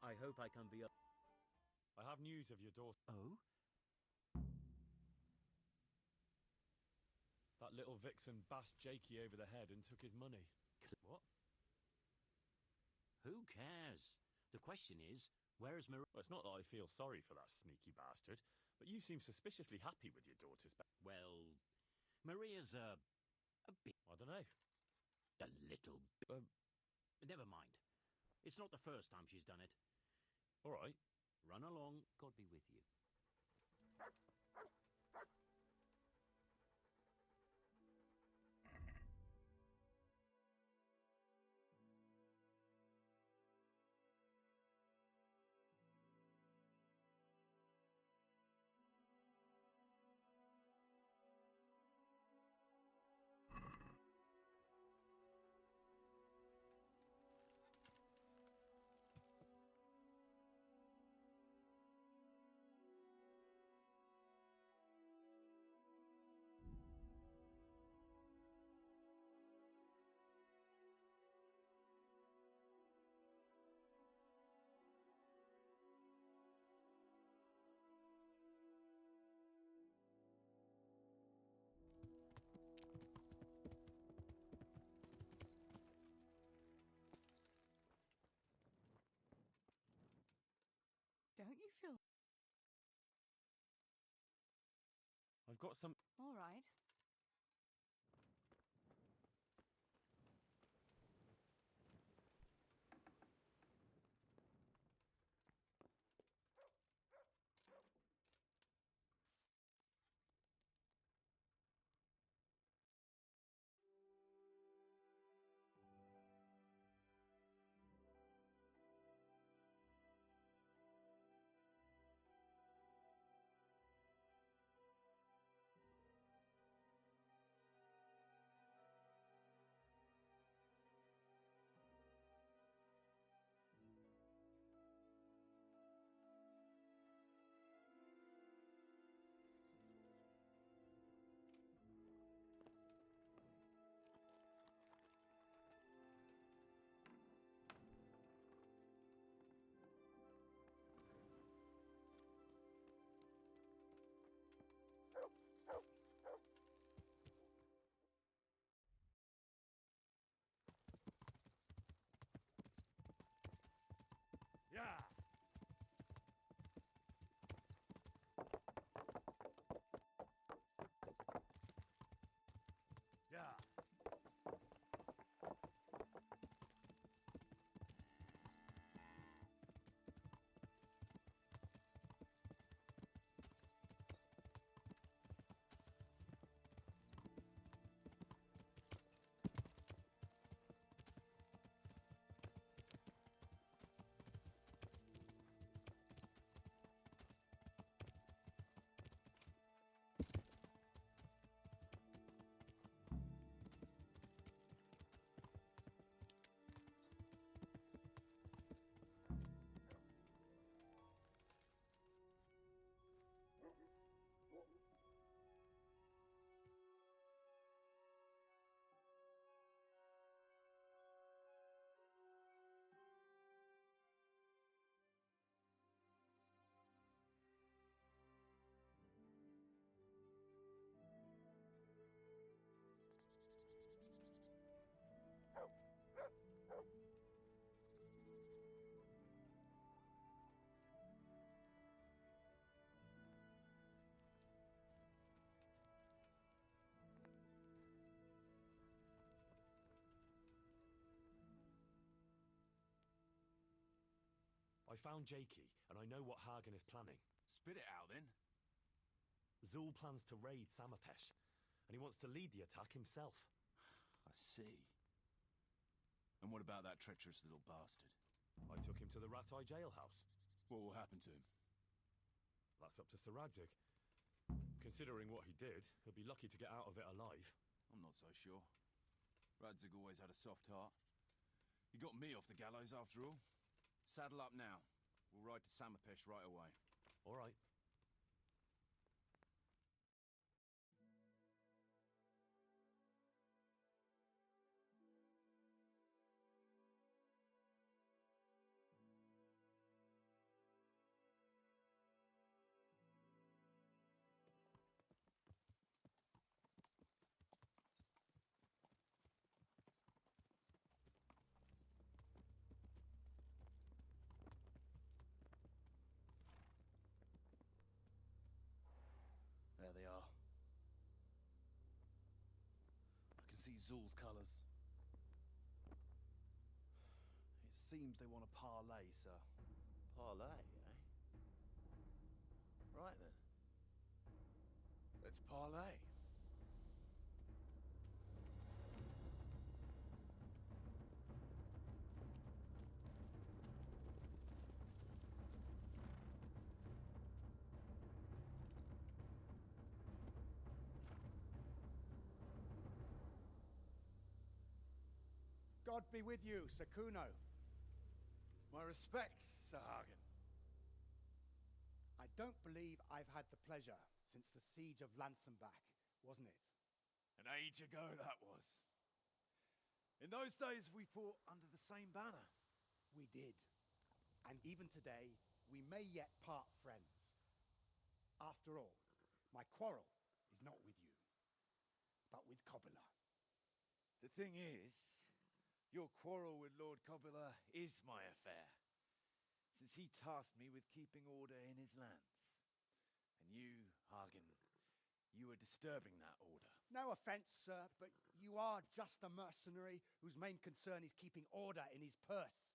I hope I can be a... I have news of your daughter. Oh? That little vixen bashed Jakey over the head and took his money. What? Who cares? The question is, where is Maria? Well, it's not that I feel sorry for that sneaky bastard, but you seem suspiciously happy with your daughter's... Well, Maria's a bit... I don't know. A little bit... Never mind. It's not the first time she's done it. All right. Run along. God be with you. Don't you feel... I've got some... All right. I found Jakey, and I know what Hagen is planning. Spit it out, then. Zul plans to raid Samapesh, and he wants to lead the attack himself. I see. And what about that treacherous little bastard? I took him to the Ratai jailhouse. What will happen to him? That's up to Sir Radzig. Considering what he did, he'll be lucky to get out of it alive. I'm not so sure. Radzig always had a soft heart. He got me off the gallows after all. Saddle up now. We'll ride to Samapesh right away. All right. There they are. I can see Zul's colours. It seems they want to parley, sir. Parlay, eh? Right then. Let's parley. God be with you, Sakuno. My respects, Sir Hagen. I don't believe I've had the pleasure since the siege of Lansenbach, wasn't it? An age ago, that was. In those days, we fought under the same banner. We did. And even today, we may yet part friends. After all, my quarrel is not with you, but with Cobula. The thing is, your quarrel with Lord Cobula is my affair, since he tasked me with keeping order in his lands. And you, Hagen, you are disturbing that order. No offense, sir, but you are just a mercenary whose main concern is keeping order in his purse.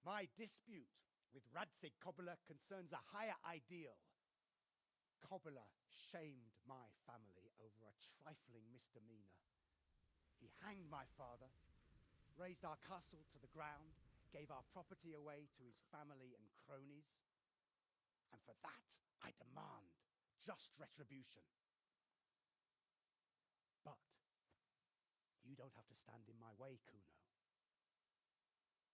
My dispute with Radzig Cobula concerns a higher ideal. Cobula shamed my family over a trifling misdemeanor. He hanged my father, razed our castle to the ground, gave our property away to his family and cronies. And for that, I demand just retribution. But you don't have to stand in my way, Kuno.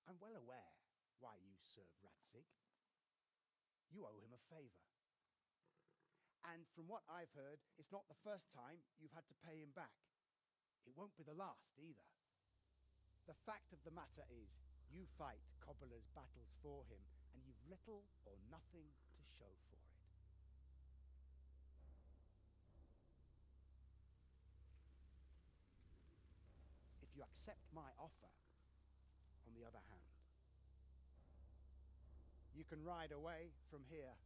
I'm well aware why you serve Radzig. You owe him a favor. And from what I've heard, it's not the first time you've had to pay him back. It won't be the last either. The fact of the matter is, you fight Cobula's battles for him, and you've little or nothing to show for it. If you accept my offer, on the other hand, you can ride away from here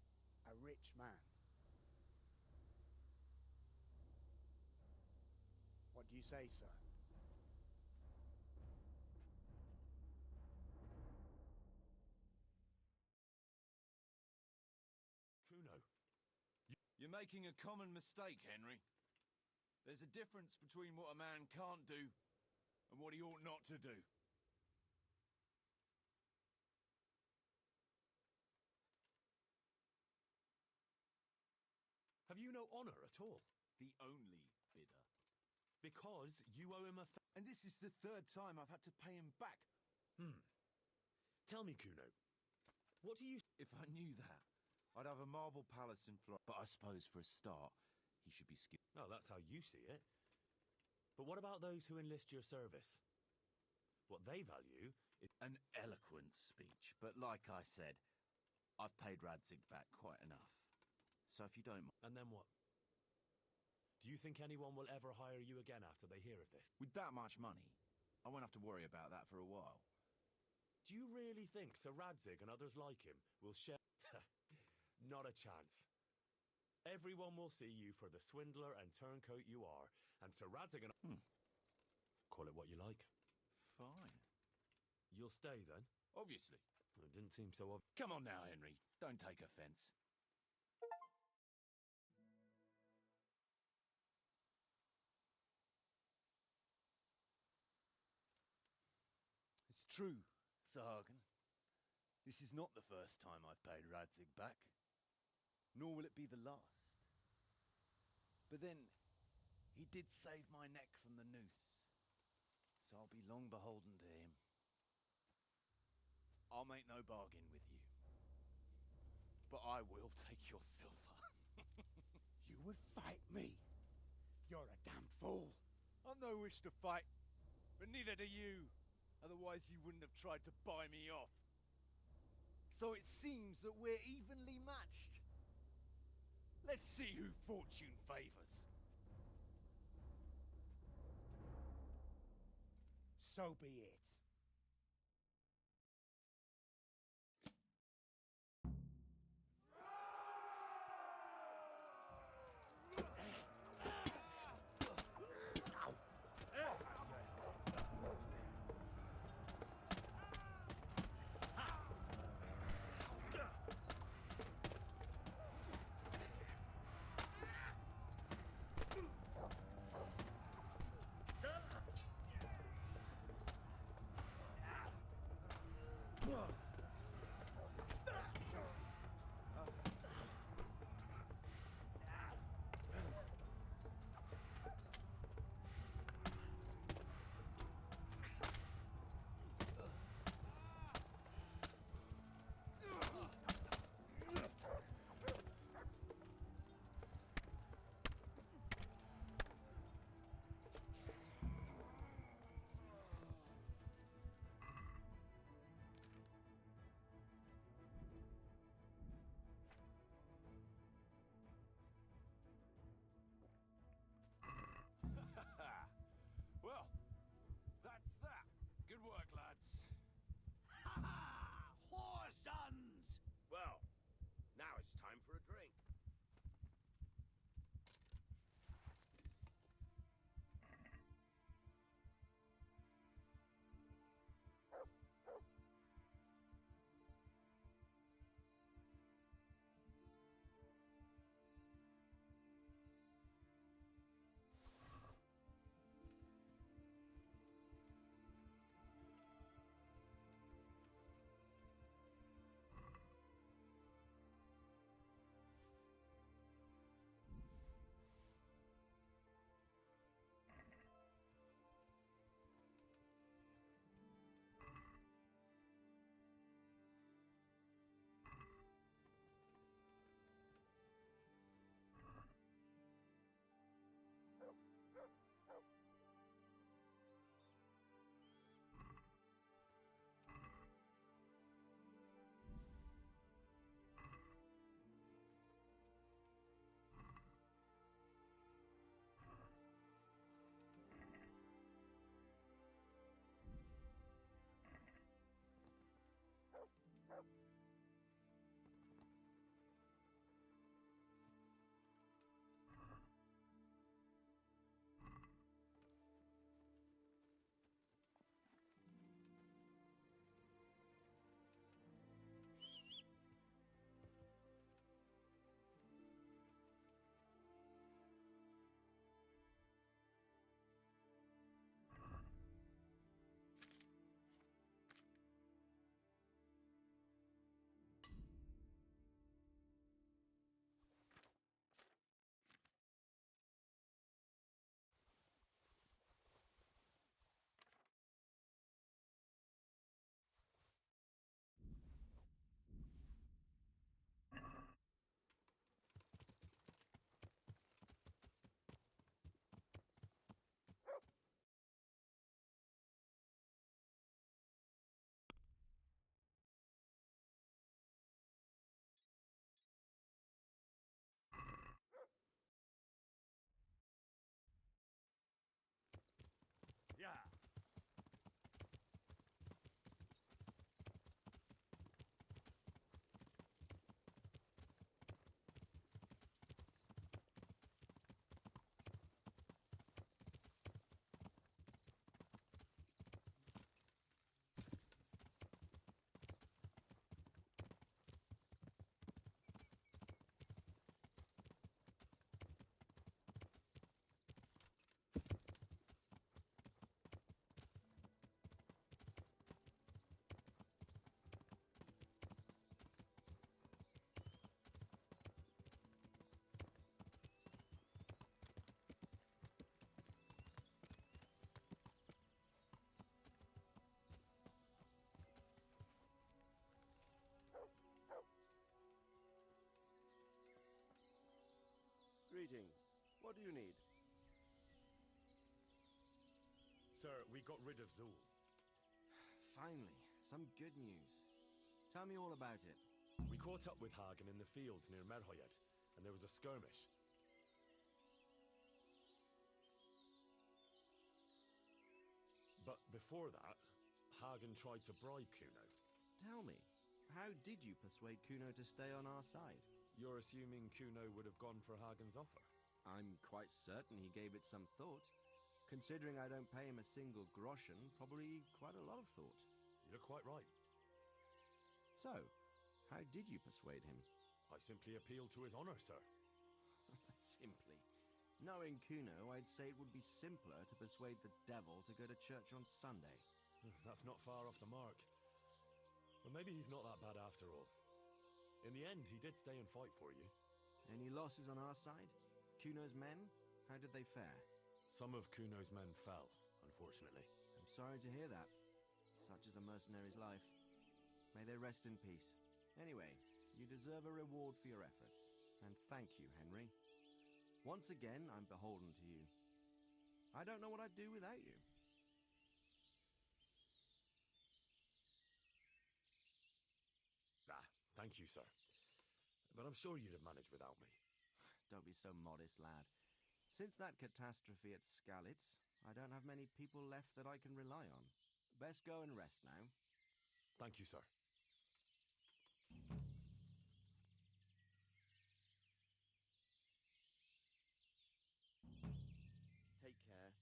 a rich man. What do you say, sir? Kuno. You're making a common mistake, Henry. There's a difference between what a man can't do and what he ought not to do. Have you no honor at all? The only bidder. Because you owe him a And this is the third time I've had to pay him back. Tell me, Kuno, what do you... If I knew that, I'd have a marble palace in Florida. But I suppose for a start, he should be skilled. Oh, that's how you see it. But what about those who enlist your service? What they value is... An eloquent speech, but like I said, I've paid Radzig back quite enough. So if you don't... And then what? Do you think anyone will ever hire you again after they hear of this? With that much money, I won't have to worry about that for a while. Do you really think Sir Radzig and others like him will share... Not a chance. Everyone will see you for the swindler and turncoat you are, and Sir Radzig and... Call it what you like. Fine. You'll stay, then? Obviously. It didn't seem so obvious. Come on now, Henry. Don't take offense. It's true, Sir Hagen. This is not the first time I've paid Radzig back, nor will it be the last. But then, he did save my neck from the noose, so I'll be long beholden to him. I'll make no bargain with you, but I will take your silver. You would fight me? You're a damn fool. I've no wish to fight, but neither do you. Otherwise you wouldn't have tried to buy me off. So it seems that we're evenly matched. Let's see who fortune favors. So be it. Greetings. What do you need? Sir, we got rid of Zool. Finally, some good news. Tell me all about it. We caught up with Hagen in the fields near Merhoyed, and there was a skirmish. But before that, Hagen tried to bribe Kuno. Tell me, how did you persuade Kuno to stay on our side? You're assuming Kuno would have gone for Hagen's offer? I'm quite certain he gave it some thought. Considering I don't pay him a single groschen, probably quite a lot of thought. You're quite right. So, how did you persuade him? I simply appealed to his honor, sir. Simply. Knowing Kuno, I'd say it would be simpler to persuade the devil to go to church on Sunday. That's not far off the mark. But maybe he's not that bad after all. In the end, he did stay and fight for you. Any losses on our side? Kuno's men? How did they fare? Some of Kuno's men fell, unfortunately. I'm sorry to hear that. Such is a mercenary's life. May they rest in peace. Anyway, you deserve a reward for your efforts. And thank you, Henry. Once again, I'm beholden to you. I don't know what I'd do without you. Thank you, sir. But I'm sure you'd have managed without me. Don't be so modest, lad. Since that catastrophe at Skalitz, I don't have many people left that I can rely on. Best go and rest now. Thank you, sir. Take care.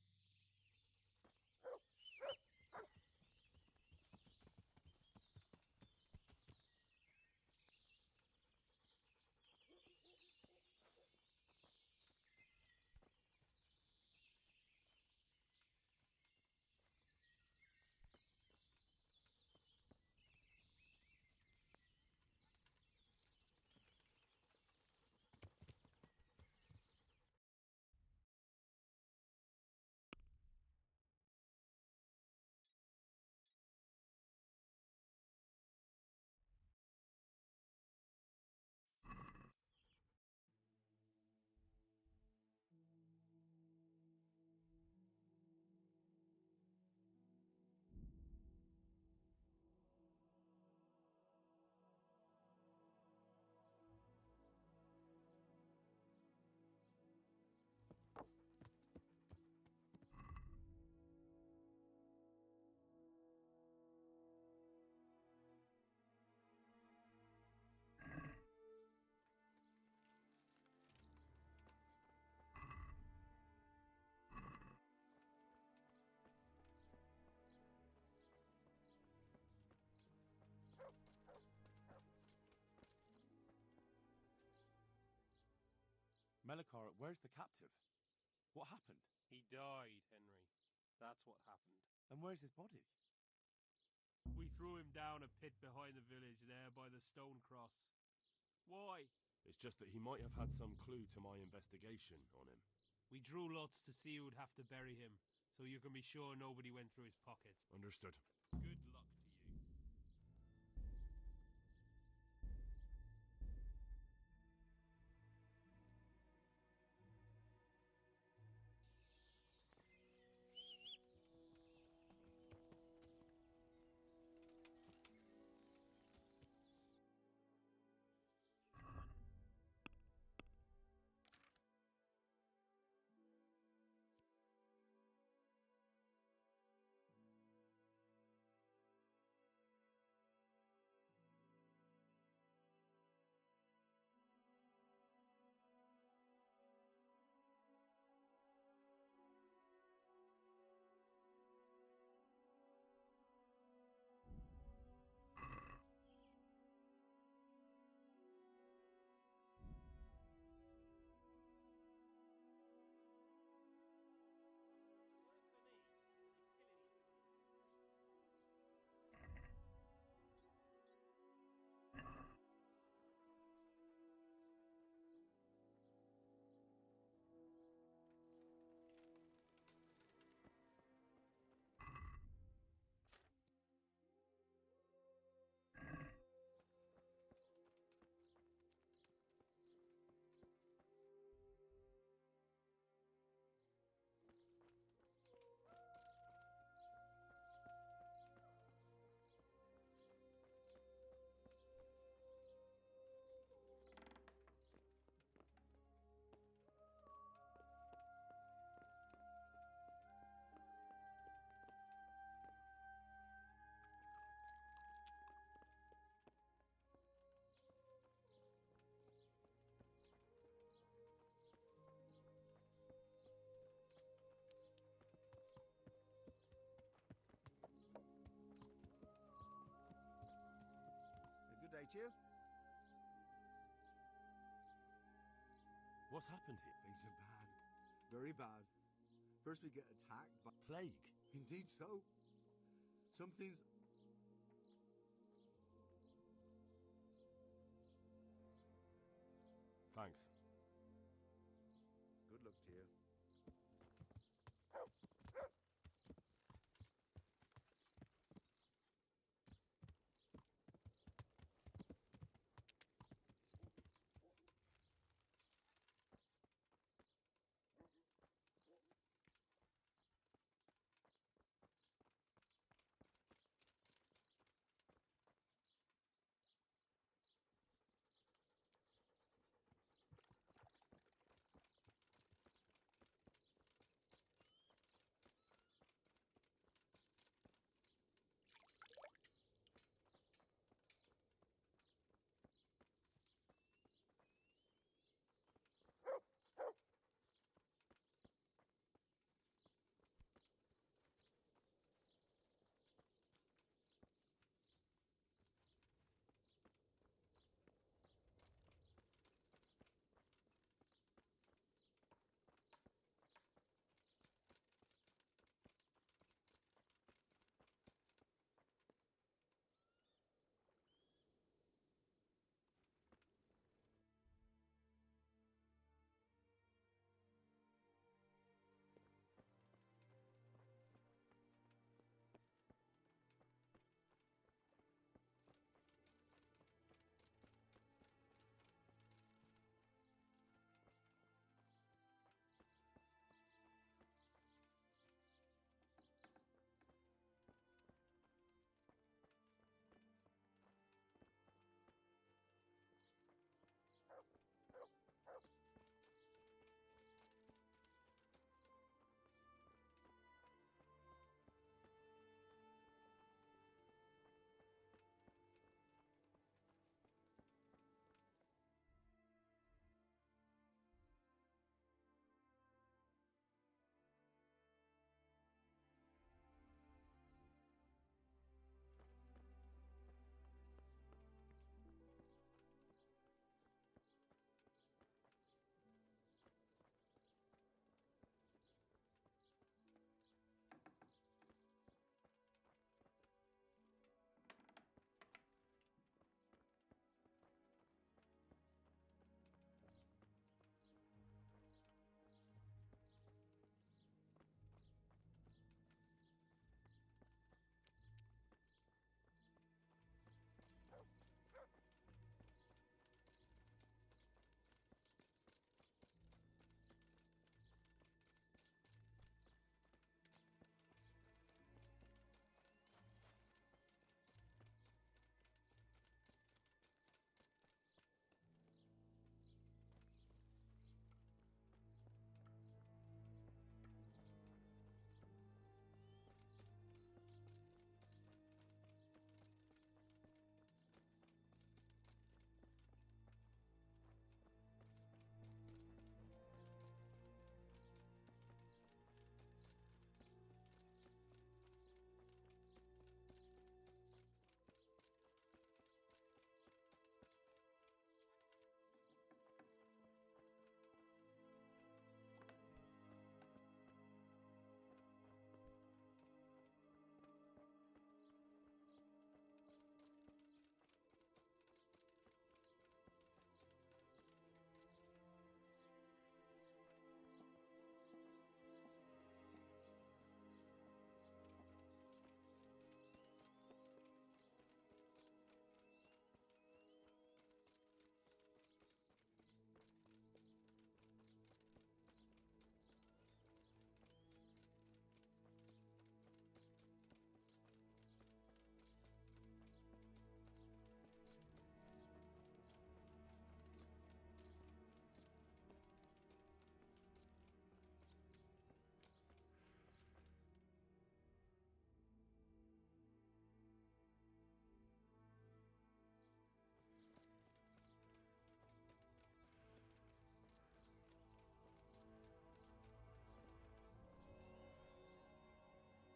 Melikar, where's the captive? What happened? He died, Henry. That's what happened. And where's his body? We threw him down a pit behind the village there by the stone cross. Why? It's just that he might have had some clue to my investigation on him. We drew lots to see who'd have to bury him, so you can be sure nobody went through his pockets. Understood. Good luck to you. meet you. What's happened here? Things are bad. Very bad. First we get attacked by... Plague? Indeed so. Something's... Thanks. Good luck to you.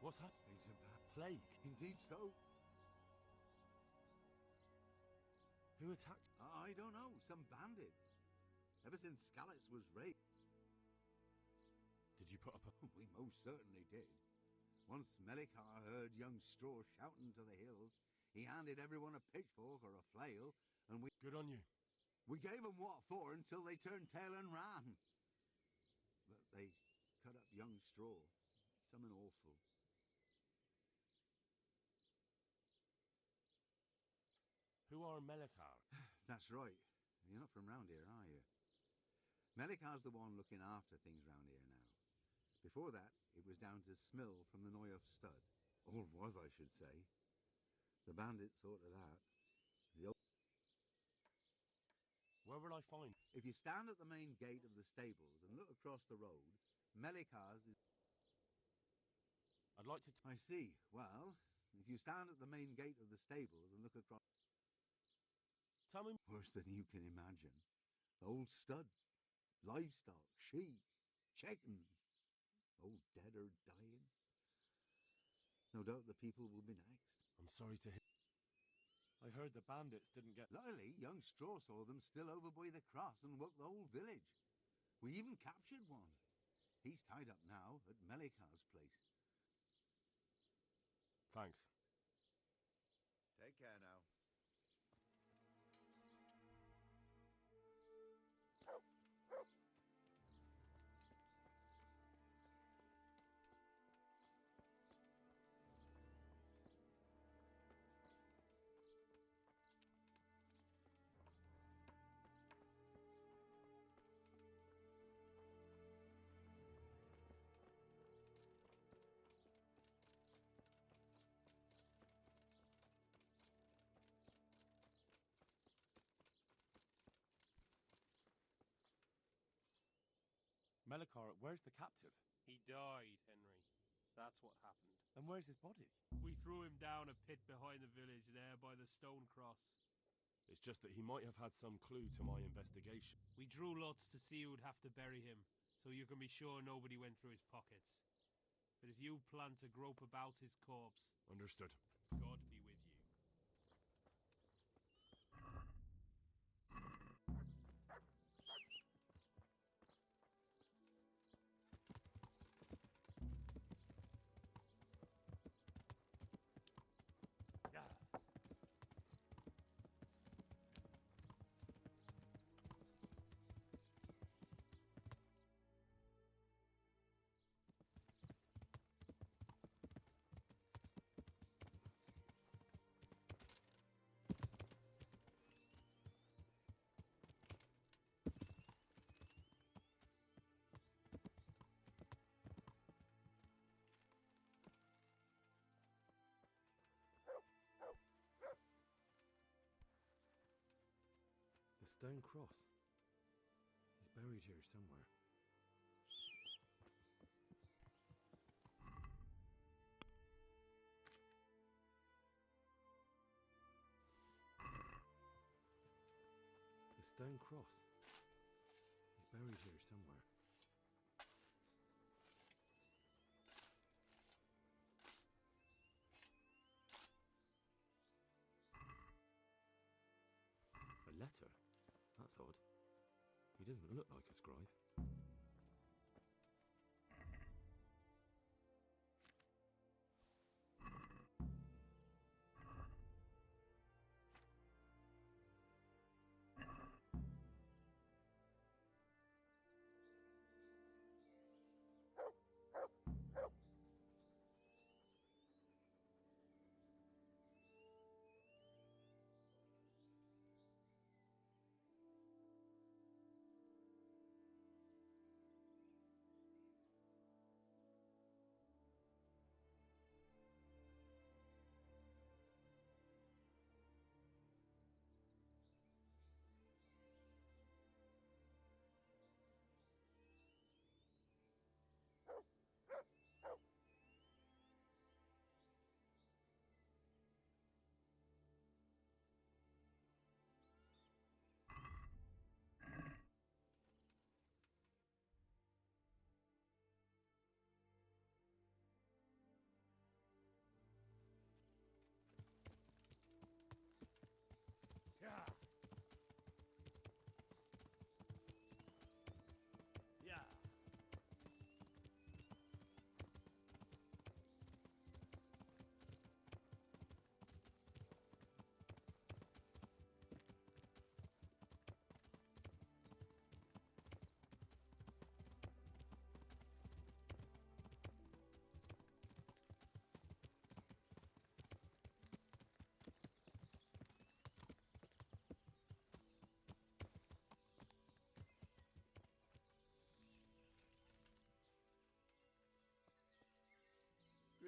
What's happened? Things are bad. Plague? Indeed so. Who attacked? I don't know, some bandits. Ever since Skalitz was raised. Did you put up a... We most certainly did. Once Melikar heard young Straw shouting to the hills, he handed everyone a pitchfork or a flail, and we... Good on you. We gave them what for until they turned tail and ran. But they cut up young Straw. Something awful. Who are Melikar? That's right. You're not from round here, are you? Melikar's the one looking after things round here now. Before that, it was down to Smill from the Noyoff Stud. Or was, I should say. The bandits sorted that. The old... Where will I find? If you stand at the main gate of the stables and look across the road, Melikar's is... I'd like to... I see. Well, if you stand at the main gate of the stables and look across... Tell me... Worse than you can imagine. The old stud. Livestock. Sheep. Chickens. All dead or dying. No doubt the people will be next. I'm sorry to hear. I heard the bandits didn't get... Luckily, young Straw saw them still over by the cross and woke the whole village. We even captured one. He's tied up now at Melikar's place. Thanks. Take care now. Melikar, where's the captive? He died, Henry. That's what happened. And where's his body? We threw him down a pit behind the village there by the stone cross. It's just that he might have had some clue to my investigation. We drew lots to see who'd have to bury him, so you can be sure nobody went through his pockets. But if you plan to grope about his corpse... Understood. God be with you. The stone cross. He's buried here somewhere. The stone cross. He's buried here somewhere. A letter? That's odd. He doesn't look like a scribe.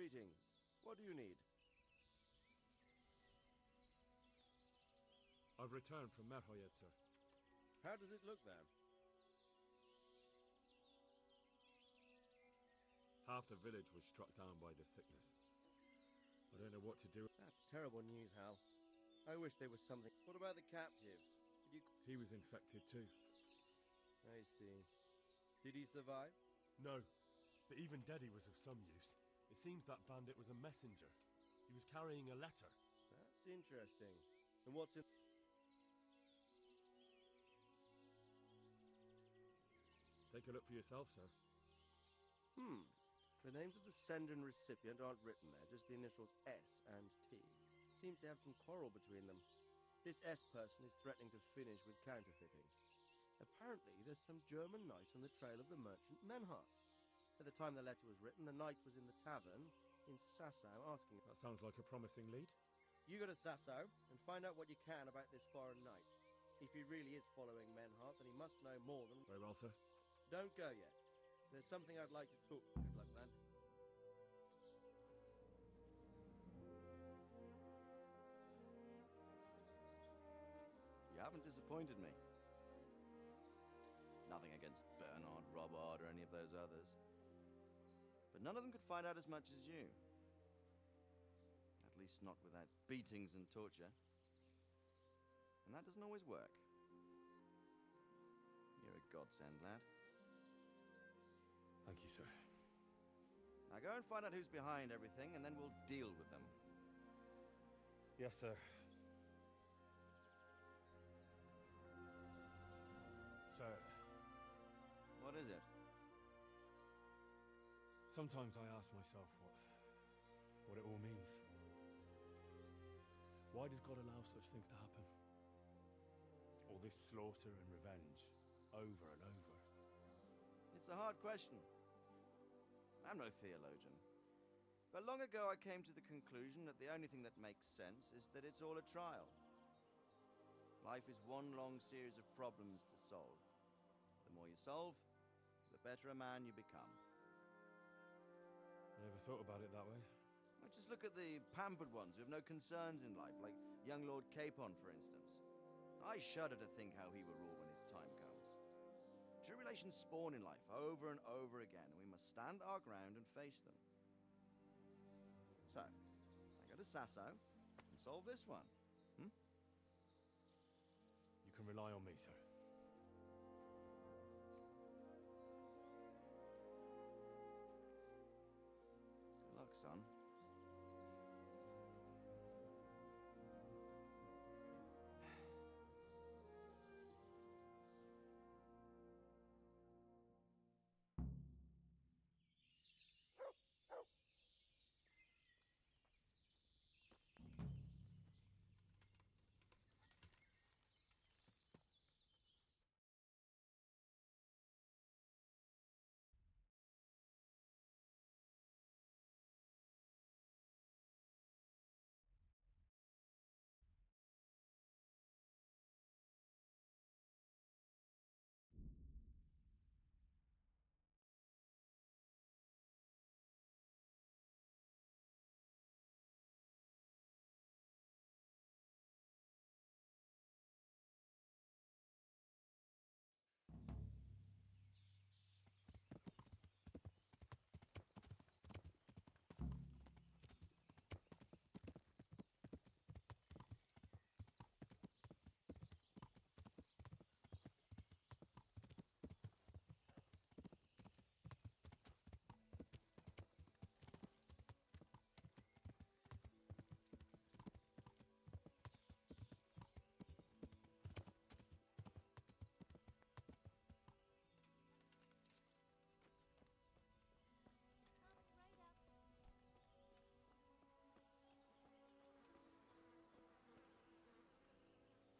Greetings. What do you need? I've returned from Merhoyed, sir. How does it look there? Half the village was struck down by the sickness. I don't know what to do. That's terrible news, Hal. I wish there was something. What about the captive? Did you... He was infected too. I see. Did he survive? No, but even dead he was of some use. It seems that bandit was a messenger. He was carrying a letter. That's interesting. And what's in... Take a look for yourself, sir. The names of the sender and recipient aren't written there, just the initials S and T. Seems to have some quarrel between them. This S person is threatening to finish with counterfeiting. Apparently, there's some German knight on the trail of the merchant Menhart. At the time the letter was written, the knight was in the tavern in Sassau asking... That sounds like a promising lead. You go to Sassau and find out what you can about this foreign knight. If he really is following Menhart, then he must know more than... Very well, sir. Don't go yet. There's something I'd like to talk... Good luck, man. You haven't disappointed me. Nothing against Bernard, Robert, or any of those others. But none of them could find out as much as you. At least not without beatings and torture. And that doesn't always work. You're a godsend, lad. Thank you, sir. Now go and find out who's behind everything, and then we'll deal with them. Yes, sir. Sir. What is it? Sometimes I ask myself what it all means. Why does God allow such things to happen? All this slaughter and revenge, over and over. It's a hard question. I'm no theologian. But long ago I came to the conclusion that the only thing that makes sense is that it's all a trial. Life is one long series of problems to solve. The more you solve, the better a man you become. I never thought about it that way. Well, just look at the pampered ones who have no concerns in life, like young Lord Capon, for instance. I shudder to think how he will rule when his time comes. Tribulations spawn in life over and over again, and we must stand our ground and face them. So, I go to Sasso and solve this one. You can rely on me, sir. Good luck, son.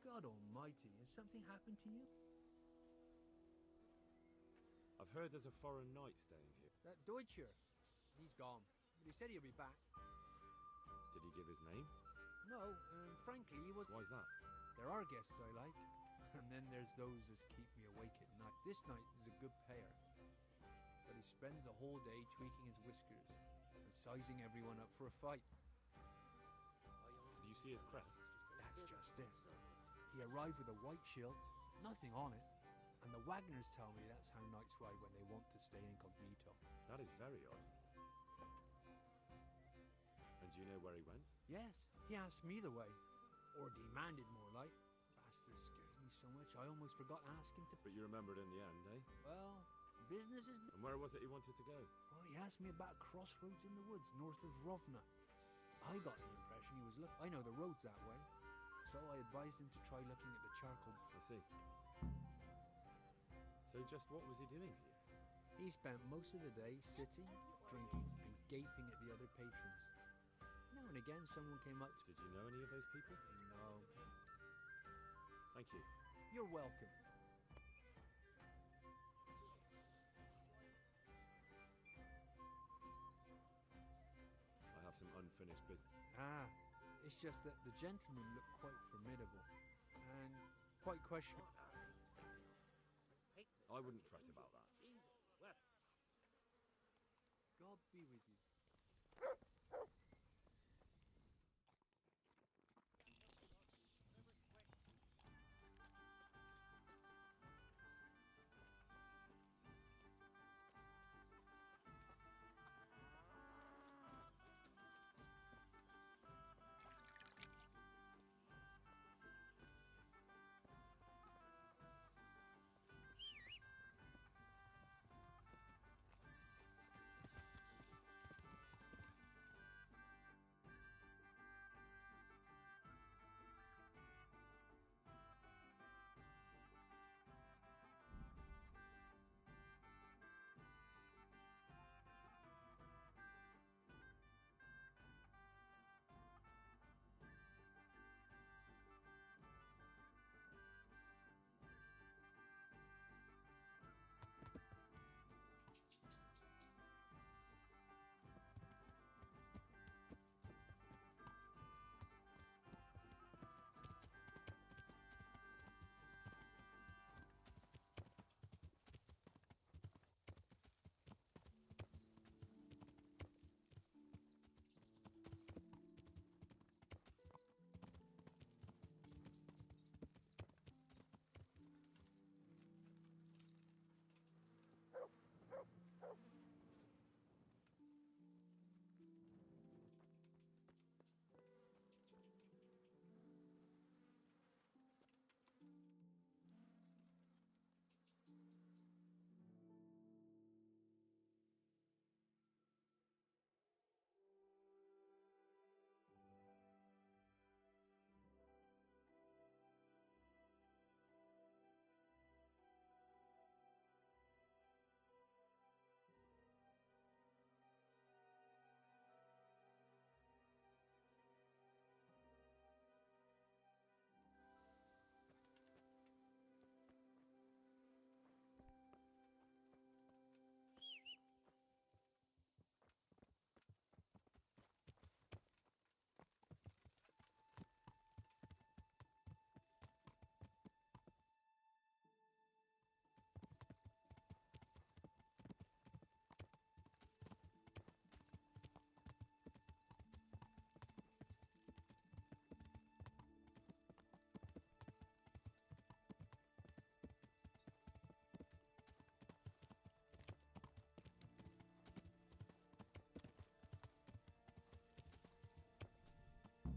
God almighty, has something happened to you? I've heard there's a foreign knight staying here. That Deutscher, he's gone. But he said he'll be back. Did he give his name? No, frankly, he was... Why's that? There are guests I like, and then there's those that keep me awake at night. This knight is a good payer, but he spends the whole day tweaking his whiskers and sizing everyone up for a fight. Did you see his crest? That's just it. He arrived with a white shield, nothing on it, and the Wagners tell me that's how knights ride when they want to stay incognito. That is very odd. And do you know where he went? Yes, he asked me the way. Or demanded more like. Bastard scares me so much I almost forgot to ask him to... But you remembered in the end, eh? Well, business is... And where was it he wanted to go? Well, he asked me about a crossroads in the woods north of Rovna. I got the impression he was I know the road's that way. So I advised him to try looking at the charcoal. I see. So just what was he doing here? He spent most of the day sitting, drinking, and gaping at the other patrons. Now and again, someone came up to... Did you know any of those people? No. Thank you. You're welcome. I have some unfinished business. Ah, it's just that the gentlemen look quite formidable. And quite questionable. I wouldn't fret about that. God be with you.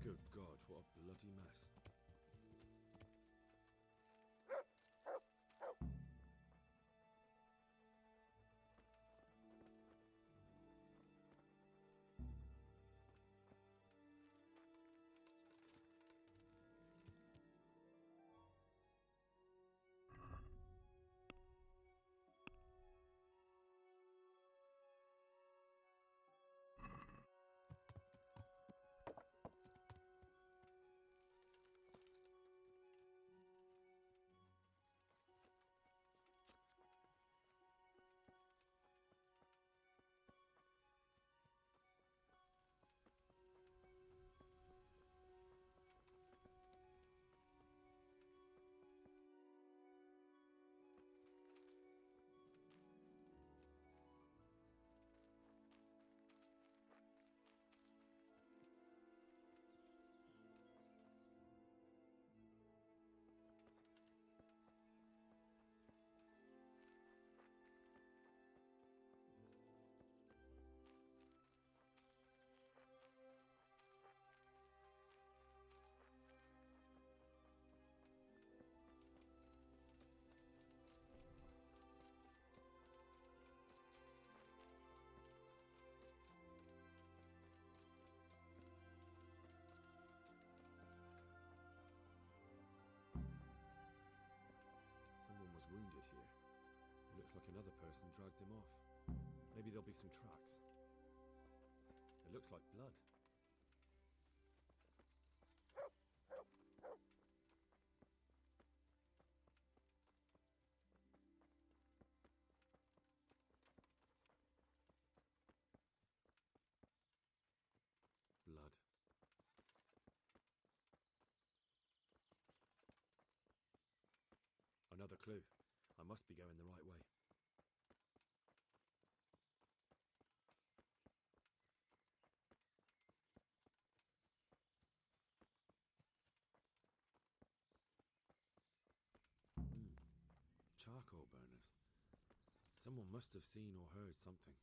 Good God, what a bloody mess. person dragged him off. Maybe there'll be some tracks. It looks like blood. Blood. Another clue. I must be going the right way. Charcoal burners. Someone must have seen or heard something.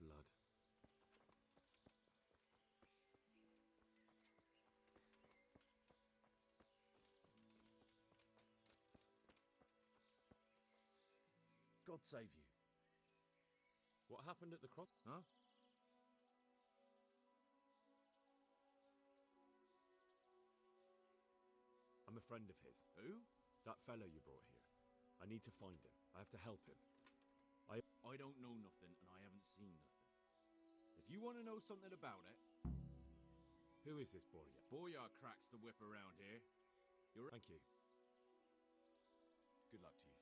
Blood. God save you. What happened at the cross? Huh? I'm a friend of his. Who? That fellow you brought here. I need to find him. I have to help him. I don't know nothing, and I haven't seen nothing. If you want to know something about it... Who is this Boryar? Boryar cracks the whip around here. Thank you. Good luck to you.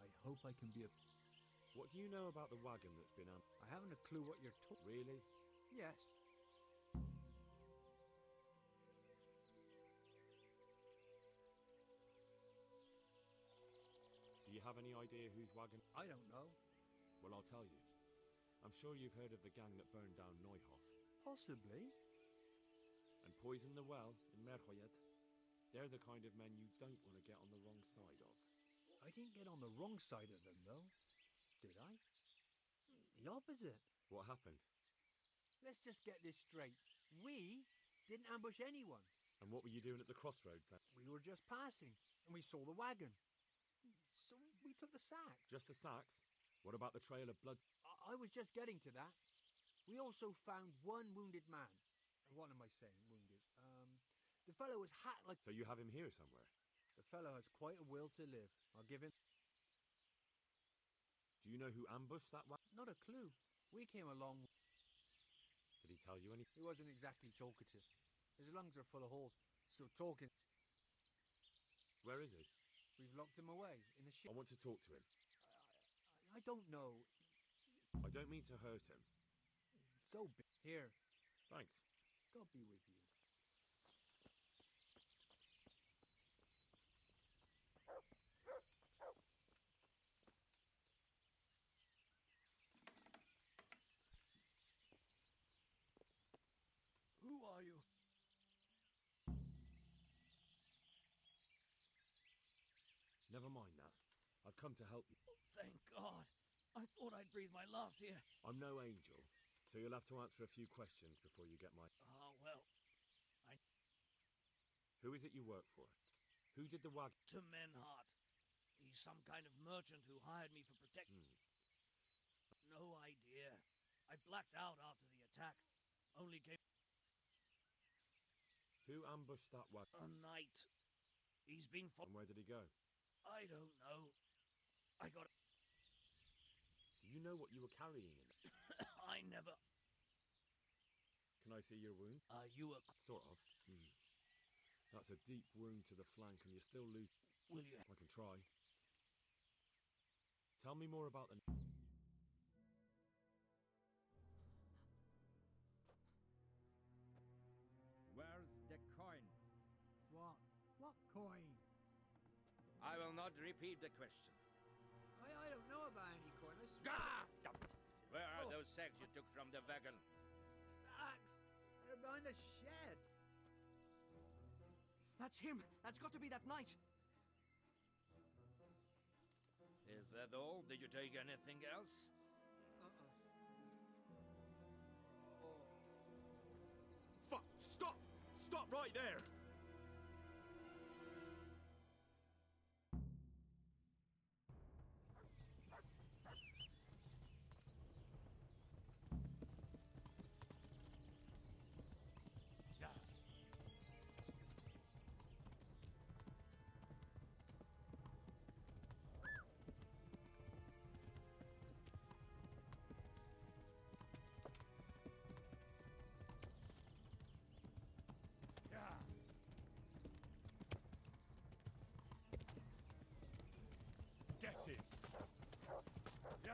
I hope I can be of... What do you know about the wagon that's been I haven't a clue what you're talking... Really? Yes. Do you have any idea whose wagon? I don't know. Well, I'll tell you. I'm sure you've heard of the gang that burned down Neuhof. Possibly. And poisoned the well in Merhoyed. They're the kind of men you don't want to get on the wrong side of. I didn't get on the wrong side of them, though. Did I? The opposite. What happened? Let's just get this straight. We didn't ambush anyone. And what were you doing at the crossroads then? We were just passing, and we saw the wagon. So we took the sack. Just the sacks? What about the trail of blood? I was just getting to that. We also found one wounded man. What am I saying, wounded? The fellow was hacked like... So you have him here somewhere? The fellow has quite a will to live. I'll give him... Do you know who ambushed that wagon? Not a clue. We came along... Did he tell you anything? He wasn't exactly talkative. His lungs are full of holes, so talking... Where is he? We've locked him away in the ship. I want to talk to him. I don't know. I don't mean to hurt him. So big. Here. Thanks. God be with you. Who are you? Never mind that. I've come to help you. Oh, thank God. I thought I'd breathe my last here. I'm no angel, so you'll have to answer a few questions before you get my... Ah, well, Who is it you work for? Who did the wagon? to Menhart. He He's some kind of merchant who hired me for protection. No idea. I blacked out after the attack. Only came... Who ambushed that wagon? A knight. He's been... And where did he go? I don't know. I got... Do you know what you were carrying in it? I never... Can I see your wound? Are you a... Sort of. That's a deep wound to the flank and you're still loose. Will you... I can try. Tell me more about the... Where's the coin? What? What coin? I will not repeat the question. I don't know about any coin. I swear. Gah! Damn it. Where are those sacks you took from the wagon? Sacks! They're behind the shed. That's him. That's got to be that knight. Is that all? Did you take anything else? Fuck! Stop! Stop right there! Get him! Yeah!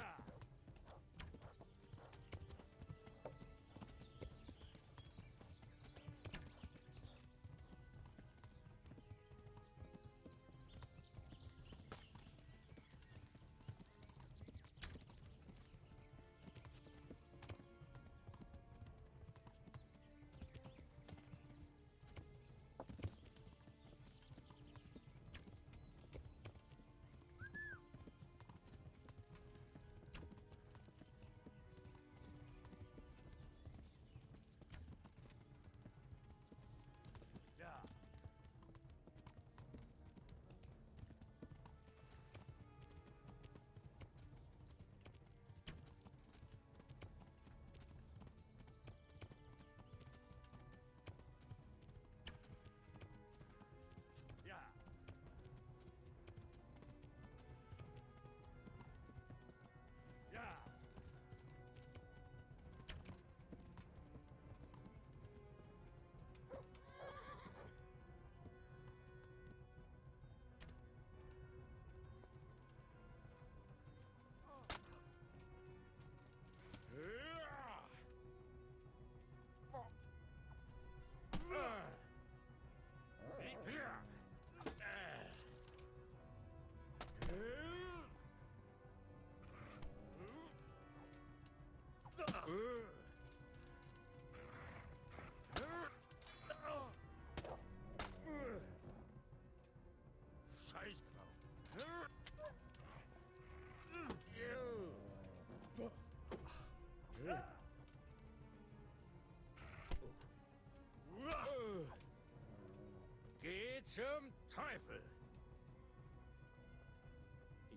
Get some trifle.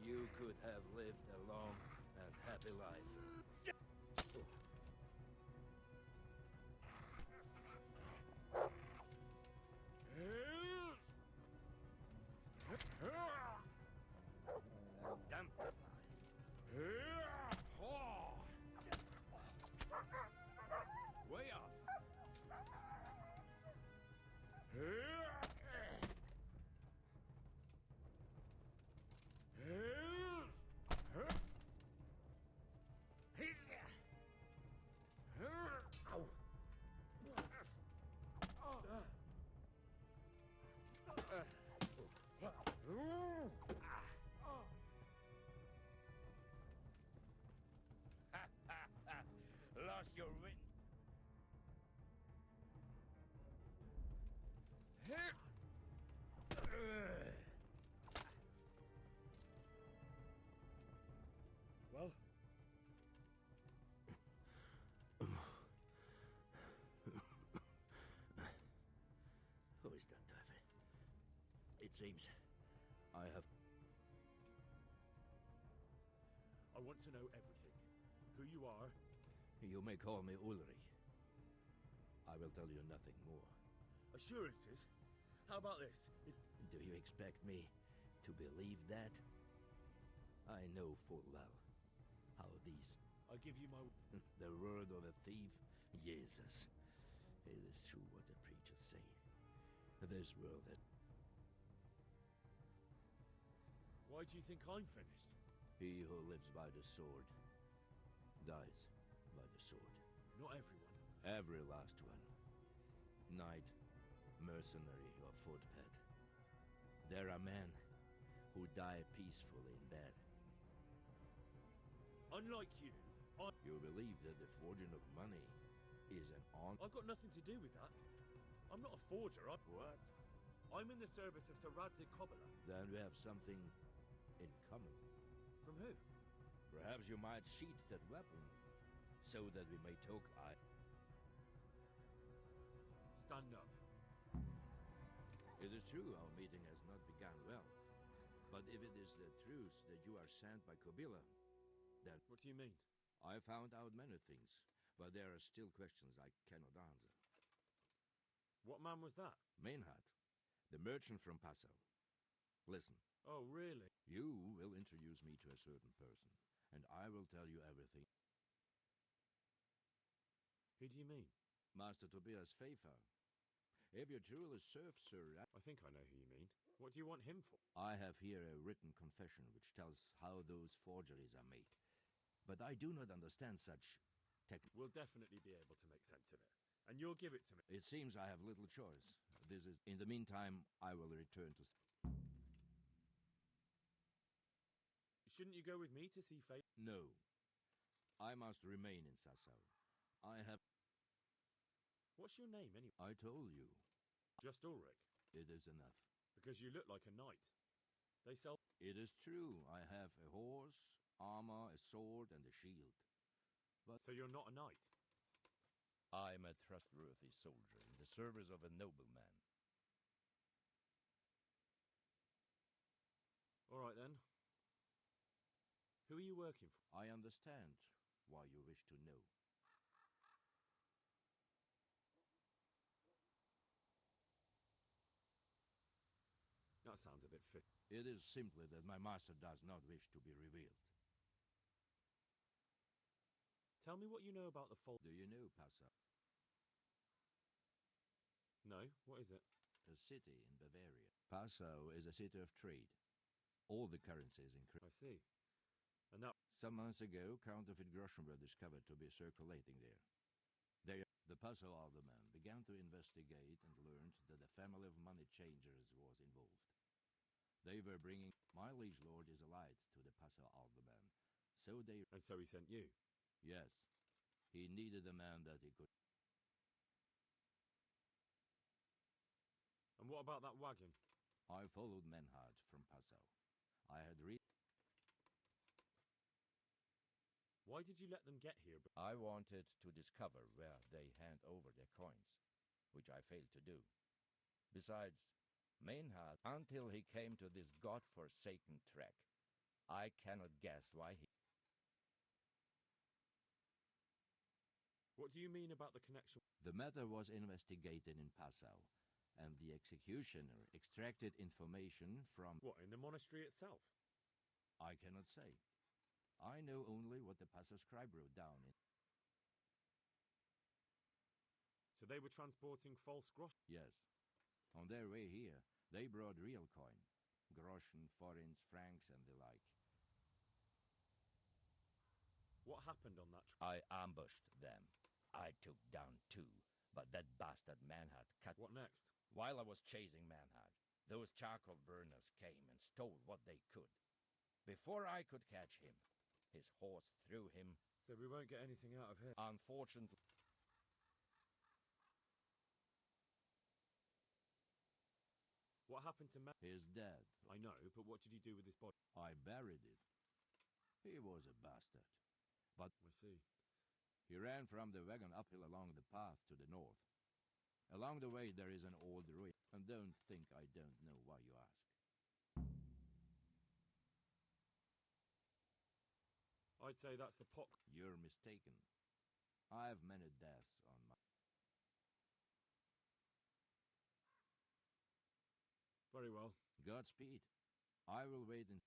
You could have lived a long and happy life. Way off. Lost your wind. Well? Who is that, Davy? It seems I have... want to know everything. Who you are. You may call me Ulrich. I will tell you nothing more. Assurances? How about this? Do you expect me to believe that? I know full well how these... I give you my... The word of a thief? Jesus. It is true what the preachers say. This world that... Why do you think I'm finished? He who lives by the sword dies by the sword. Not everyone. Every last one. Knight, mercenary, or footpad. There are men who die peacefully in bed. Unlike you, You believe that the forging of money is an honor? I've got nothing to do with that. I'm not a forger. What? I'm in the service of Sir Radzik Kobyla. Then we have something in common. From who? Perhaps you might sheath that weapon, so that we may talk. Stand up. It is true our meeting has not begun well. But if it is the truth that you are sent by Kobyla, then... What do you mean? I found out many things, but there are still questions I cannot answer. What man was that? Maynard, the merchant from Passau. Listen. Oh, really? You will introduce me to a certain person, and I will tell you everything. Who do you mean? Master Tobias Pfeiffer. If you truly serve Sir... I think I know who you mean. What do you want him for? I have here a written confession which tells how those forgeries are made. But I do not understand such We'll definitely be able to make sense of it. And you'll give it to me. It seems I have little choice. This is... In the meantime, I will return to... Shouldn't you go with me to see Faye? No. I must remain in Sassau. I have... What's your name, anyway? I told you. Just Ulrich? It is enough. Because you look like a knight. They sell... It is true. I have a horse, armor, a sword, and a shield. But... So you're not a knight? I am a trustworthy soldier in the service of a nobleman. All right, then. Who are you working for? I understand why you wish to know. That sounds a bit fit. It is simply that my master does not wish to be revealed. Tell me what you know about the Do you know Passau? No, what is it? A city in Bavaria. Passau is a city of trade. All the currencies increase. I see. And that... Some months ago, counterfeit groschen were discovered to be circulating there. The Passau alderman began to investigate and learned that a family of money changers was involved. They were bringing... My liege lord is allied to the Passau alderman, so they... And so he sent you? Yes. He needed a man that he could... And what about that wagon? I followed Maynard from Passau. I had Why did you let them get here? I wanted to discover where they hand over their coins, which I failed to do. Besides, Maynard, until he came to this god-forsaken trek, I cannot guess why he... What do you mean about the connection? The matter was investigated in Passau, and the executioner extracted information from... What, in the monastery itself? I cannot say. I know only what the Passau scribe wrote down in... So they were transporting false groschen? Yes. On their way here, they brought real coin. Groschen, forints, francs, and the like. What happened on that trip? I ambushed them. I took down 2, but that bastard Maynard cut... What next? While I was chasing Maynard, those charcoal burners came and stole what they could. Before I could catch him, his horse threw him... So we won't get anything out of him? Unfortunately... What happened to He's dead. I know, but what did you do with his body? I buried it. He was a bastard. But... I see. He ran from the wagon uphill along the path to the north. Along the way there is an old ruin, and don't think I don't know why you ask. I'd say that's the pot. You're mistaken. I have many deaths on my... Very well. Godspeed. I will wait and...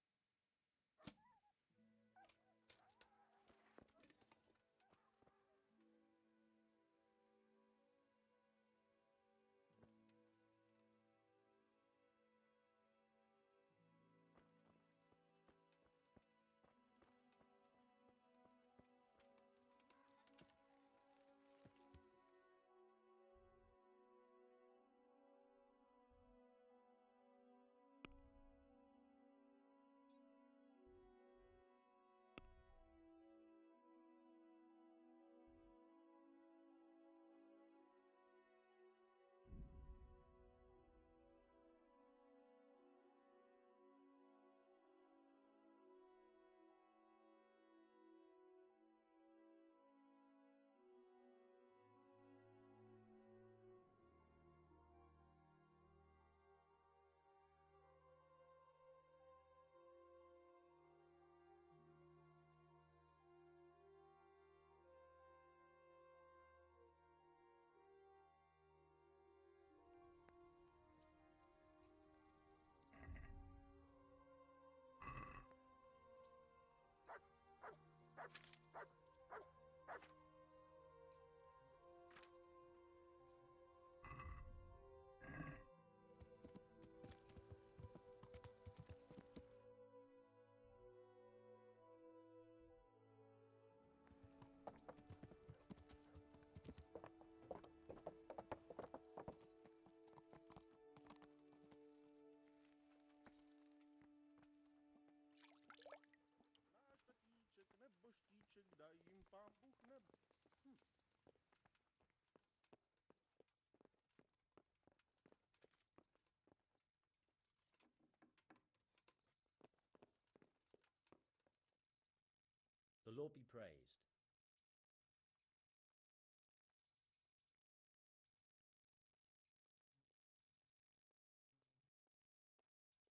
The Lord be praised.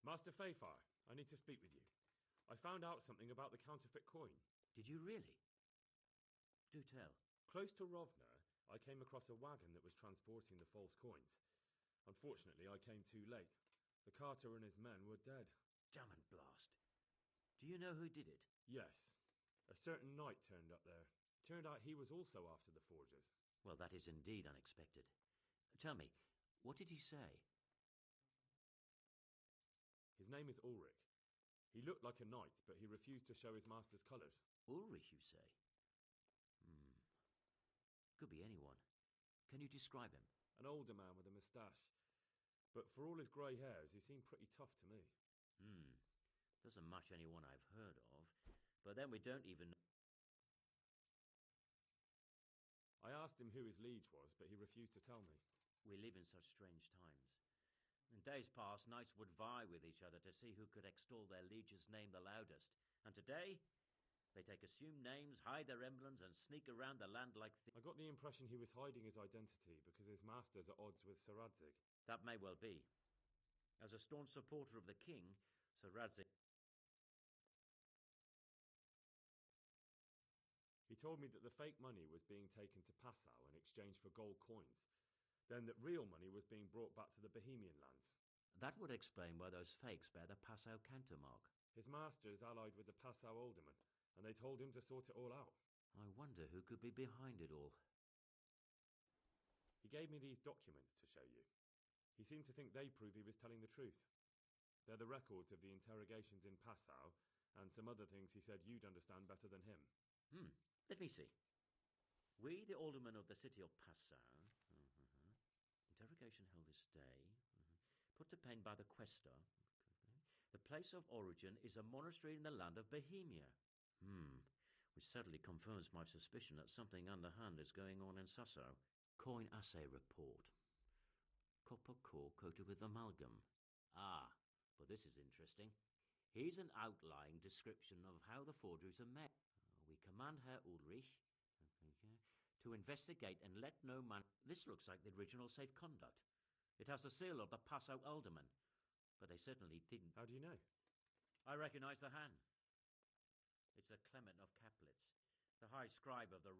Master Fayfar, I need to speak with you. I found out something about the counterfeit coin. Did you really? Do tell. Close to Rovna, I came across a wagon that was transporting the false coins. Unfortunately, I came too late. The carter and his men were dead. Damn and blast. Do you know who did it? Yes. A certain knight turned up there. Turned out he was also after the forgers. Well, that is indeed unexpected. Tell me, what did he say? His name is Ulrich. He looked like a knight, but he refused to show his master's colours. Ulrich, you say? Could be anyone. Can you describe him? An older man with a moustache. But for all his grey hairs, he seemed pretty tough to me. Doesn't match anyone I've heard of. But then we don't even... I asked him who his liege was, but he refused to tell me. We live in such strange times. In days past, knights would vie with each other to see who could extol their liege's name the loudest. And today, they take assumed names, hide their emblems, and sneak around the land like I got the impression he was hiding his identity because his master's at odds with Sir Radzig. That may well be. As a staunch supporter of the king, Sir Radzig... He told me that the fake money was being taken to Passau in exchange for gold coins. Then that real money was being brought back to the Bohemian lands. That would explain why those fakes bear the Passau countermark. His master is allied with the Passau alderman, and they told him to sort it all out. I wonder who could be behind it all. He gave me these documents to show you. He seemed to think they prove he was telling the truth. They're the records of the interrogations in Passau, and some other things he said you'd understand better than him. Let me see. We, the aldermen of the city of Passau... Interrogation held this day. Put to pain by the quaestor. The place of origin is a monastery in the land of Bohemia. Which certainly confirms my suspicion that something underhand is going on in Sasso. Coin assay report. Copper core coated with amalgam. But this is interesting. Here's an outlying description of how the forgeries are made. We command Herr Ulrich to investigate and let no man... This looks like the original safe conduct. It has the seal of the Passau alderman, but they certainly didn't... How do you know? I recognize the hand. It's a Clement of Caplitz, the high scribe of the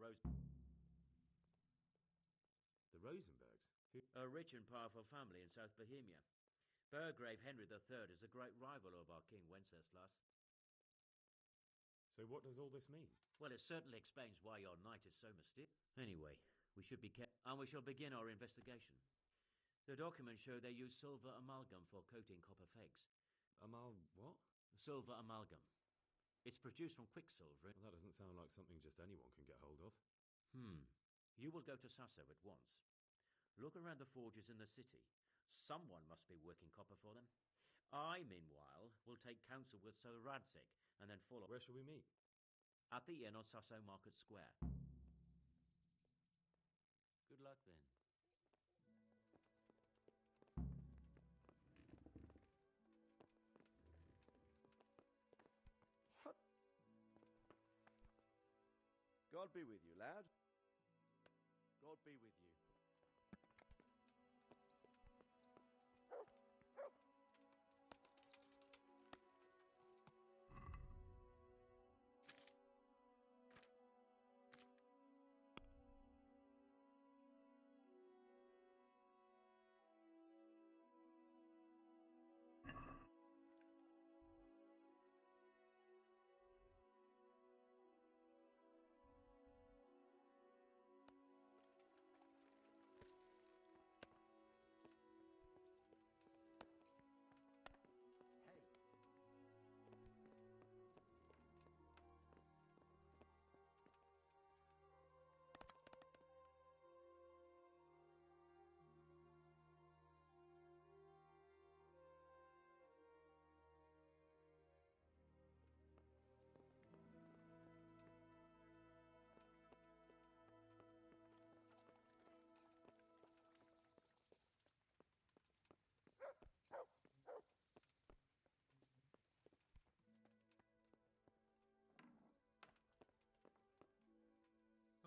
The Rosenbergs? a rich and powerful family in South Bohemia. Burgrave Henry III is a great rival of our King Wenceslas. So what does all this mean? Well, it certainly explains why your knight is so mysterious. Anyway, we should be careful, and we shall begin our investigation. The documents show they use silver amalgam for coating copper fakes. What? Silver amalgam. It's produced from quicksilver. Well, that doesn't sound like something just anyone can get hold of. You will go to Sasso at once. Look around the forges in the city. Someone must be working copper for them. I, meanwhile, will take counsel with Sir Radzig and then follow. Where shall we meet? At the inn on Sasso Market Square. Good luck then. God be with you, lad. God be with you.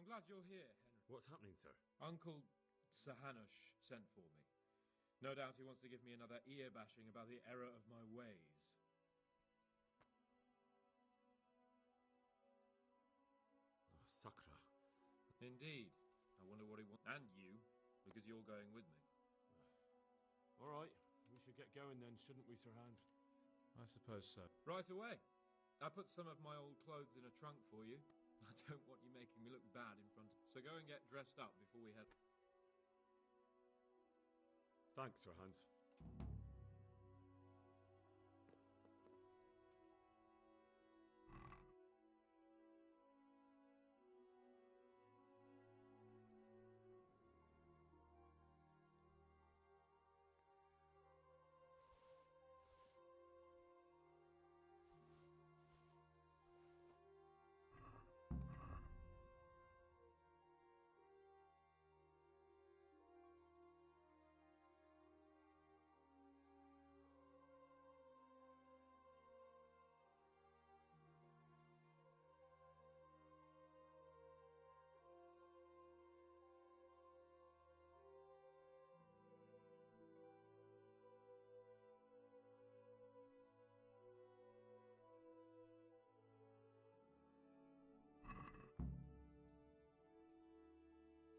I'm glad you're here, Henry. What's happening, sir? Uncle Sir Hanush sent for me. No doubt he wants to give me another ear bashing about the error of my ways. Sakra. Indeed. I wonder what he wants. And you, because you're going with me. All right, we should get going then, shouldn't we, Sir Hans? I suppose so. Right away. I put some of my old clothes in a trunk for you. I don't want you making me look bad in front of... So go and get dressed up before we head... Thanks, Sir Hans.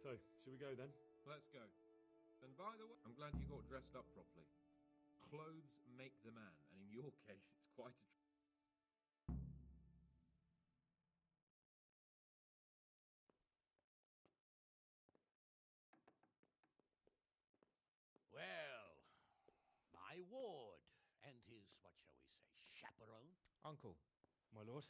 So, should we go then? Let's go. And by the way, I'm glad you got dressed up properly. Clothes make the man, and in your case, it's quite a... Well, my ward and his, what shall we say, chaperone. Uncle. My lord?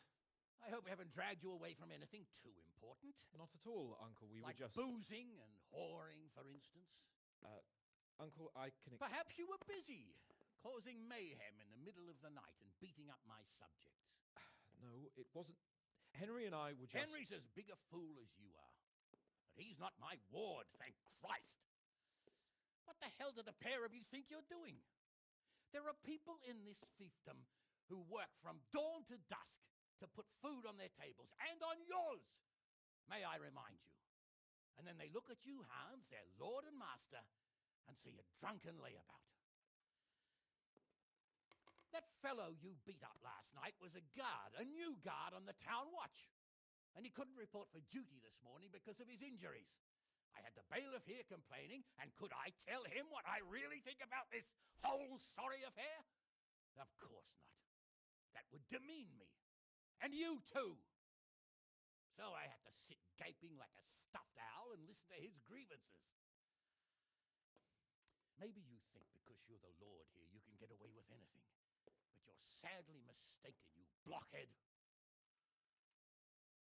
I hope we haven't dragged you away from anything too important. Not at all, Uncle. We like were just... boozing and whoring, for instance. Uncle, I can... Perhaps you were busy, causing mayhem in the middle of the night and beating up my subjects. No, it wasn't... Henry and I were just... Henry's as big a fool as you are. But he's not my ward, thank Christ. What the hell do the pair of you think you're doing? There are people in this fiefdom who work from dawn to dusk to put food on their tables, and on yours, may I remind you. And then they look at you, Hans, their lord and master, and see a drunken layabout. That fellow you beat up last night was a guard, a new guard on the town watch. And he couldn't report for duty this morning because of his injuries. I had the bailiff here complaining, and could I tell him what I really think about this whole sorry affair? Of course not. That would demean me. And you too. So I had to sit gaping like a stuffed owl and listen to his grievances. Maybe you think because you're the Lord here you can get away with anything. But you're sadly mistaken, you blockhead.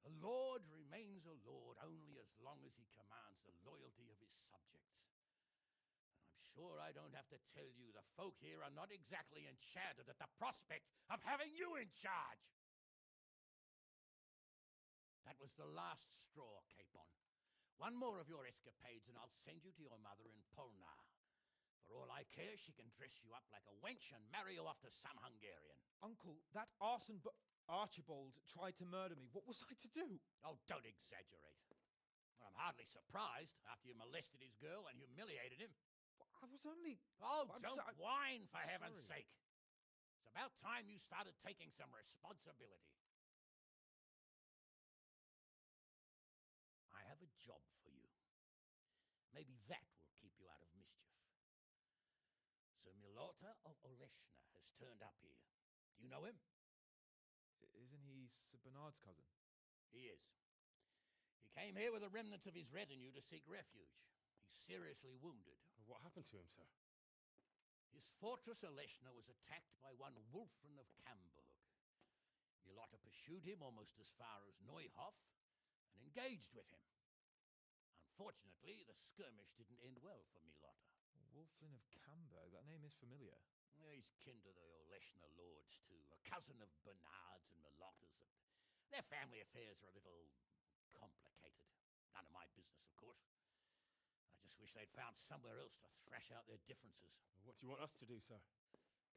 A lord remains a lord only as long as he commands the loyalty of his subjects. And I'm sure I don't have to tell you the folk here are not exactly enchanted at the prospect of having you in charge. That was the last straw, Capon. One more of your escapades and I'll send you to your mother in Polnar. For all I care, she can dress you up like a wench and marry you off to some Hungarian. Uncle, that arson Archibald tried to murder me. What was I to do? Oh, don't exaggerate. Well, I'm hardly surprised after you molested his girl and humiliated him. I was only... Oh, don't whine, for heaven's sake. It's about time you started taking some responsibility. I have a job for you. Maybe that will keep you out of mischief. Sir Milota of Oleshna has turned up here. Do you know him? Isn't he Sir Bernard's cousin? He is. He came here with the remnants of his retinue to seek refuge. He's seriously wounded. What happened to him, sir? His fortress Oleshna was attacked by one Wulfrin of Camburg. Milota pursued him almost as far as Neuhof and engaged with him. Unfortunately, the skirmish didn't end well for Milota. Wulfrin of Camburg? That name is familiar. He's kin to the Oleshna lords, too. A cousin of Bernard's and Milota's. Their family affairs are a little complicated. None of my business, of course. I just wish they'd found somewhere else to thrash out their differences. What do you want us to do, sir?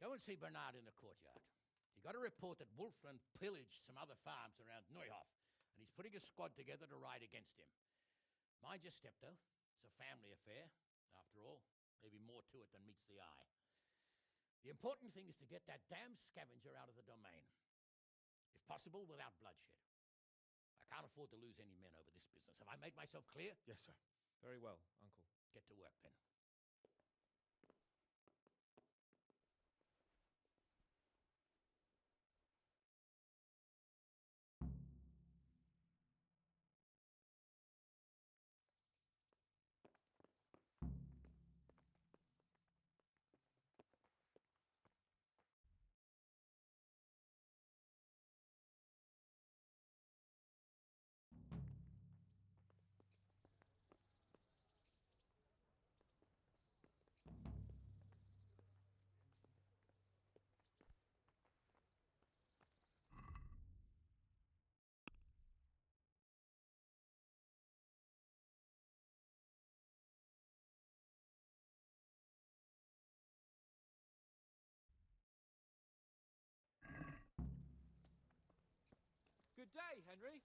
Go and see Bernard in the courtyard. He got a report that Wulfrin pillaged some other farms around Neuhof, and he's putting a squad together to ride against him. Mind your step, though. It's a family affair. After all, maybe more to it than meets the eye. The important thing is to get that damn scavenger out of the domain. If possible, without bloodshed. I can't afford to lose any men over this business. Have I made myself clear? Yes, sir. Very well, Uncle. Get to work, then. Good day, Henry.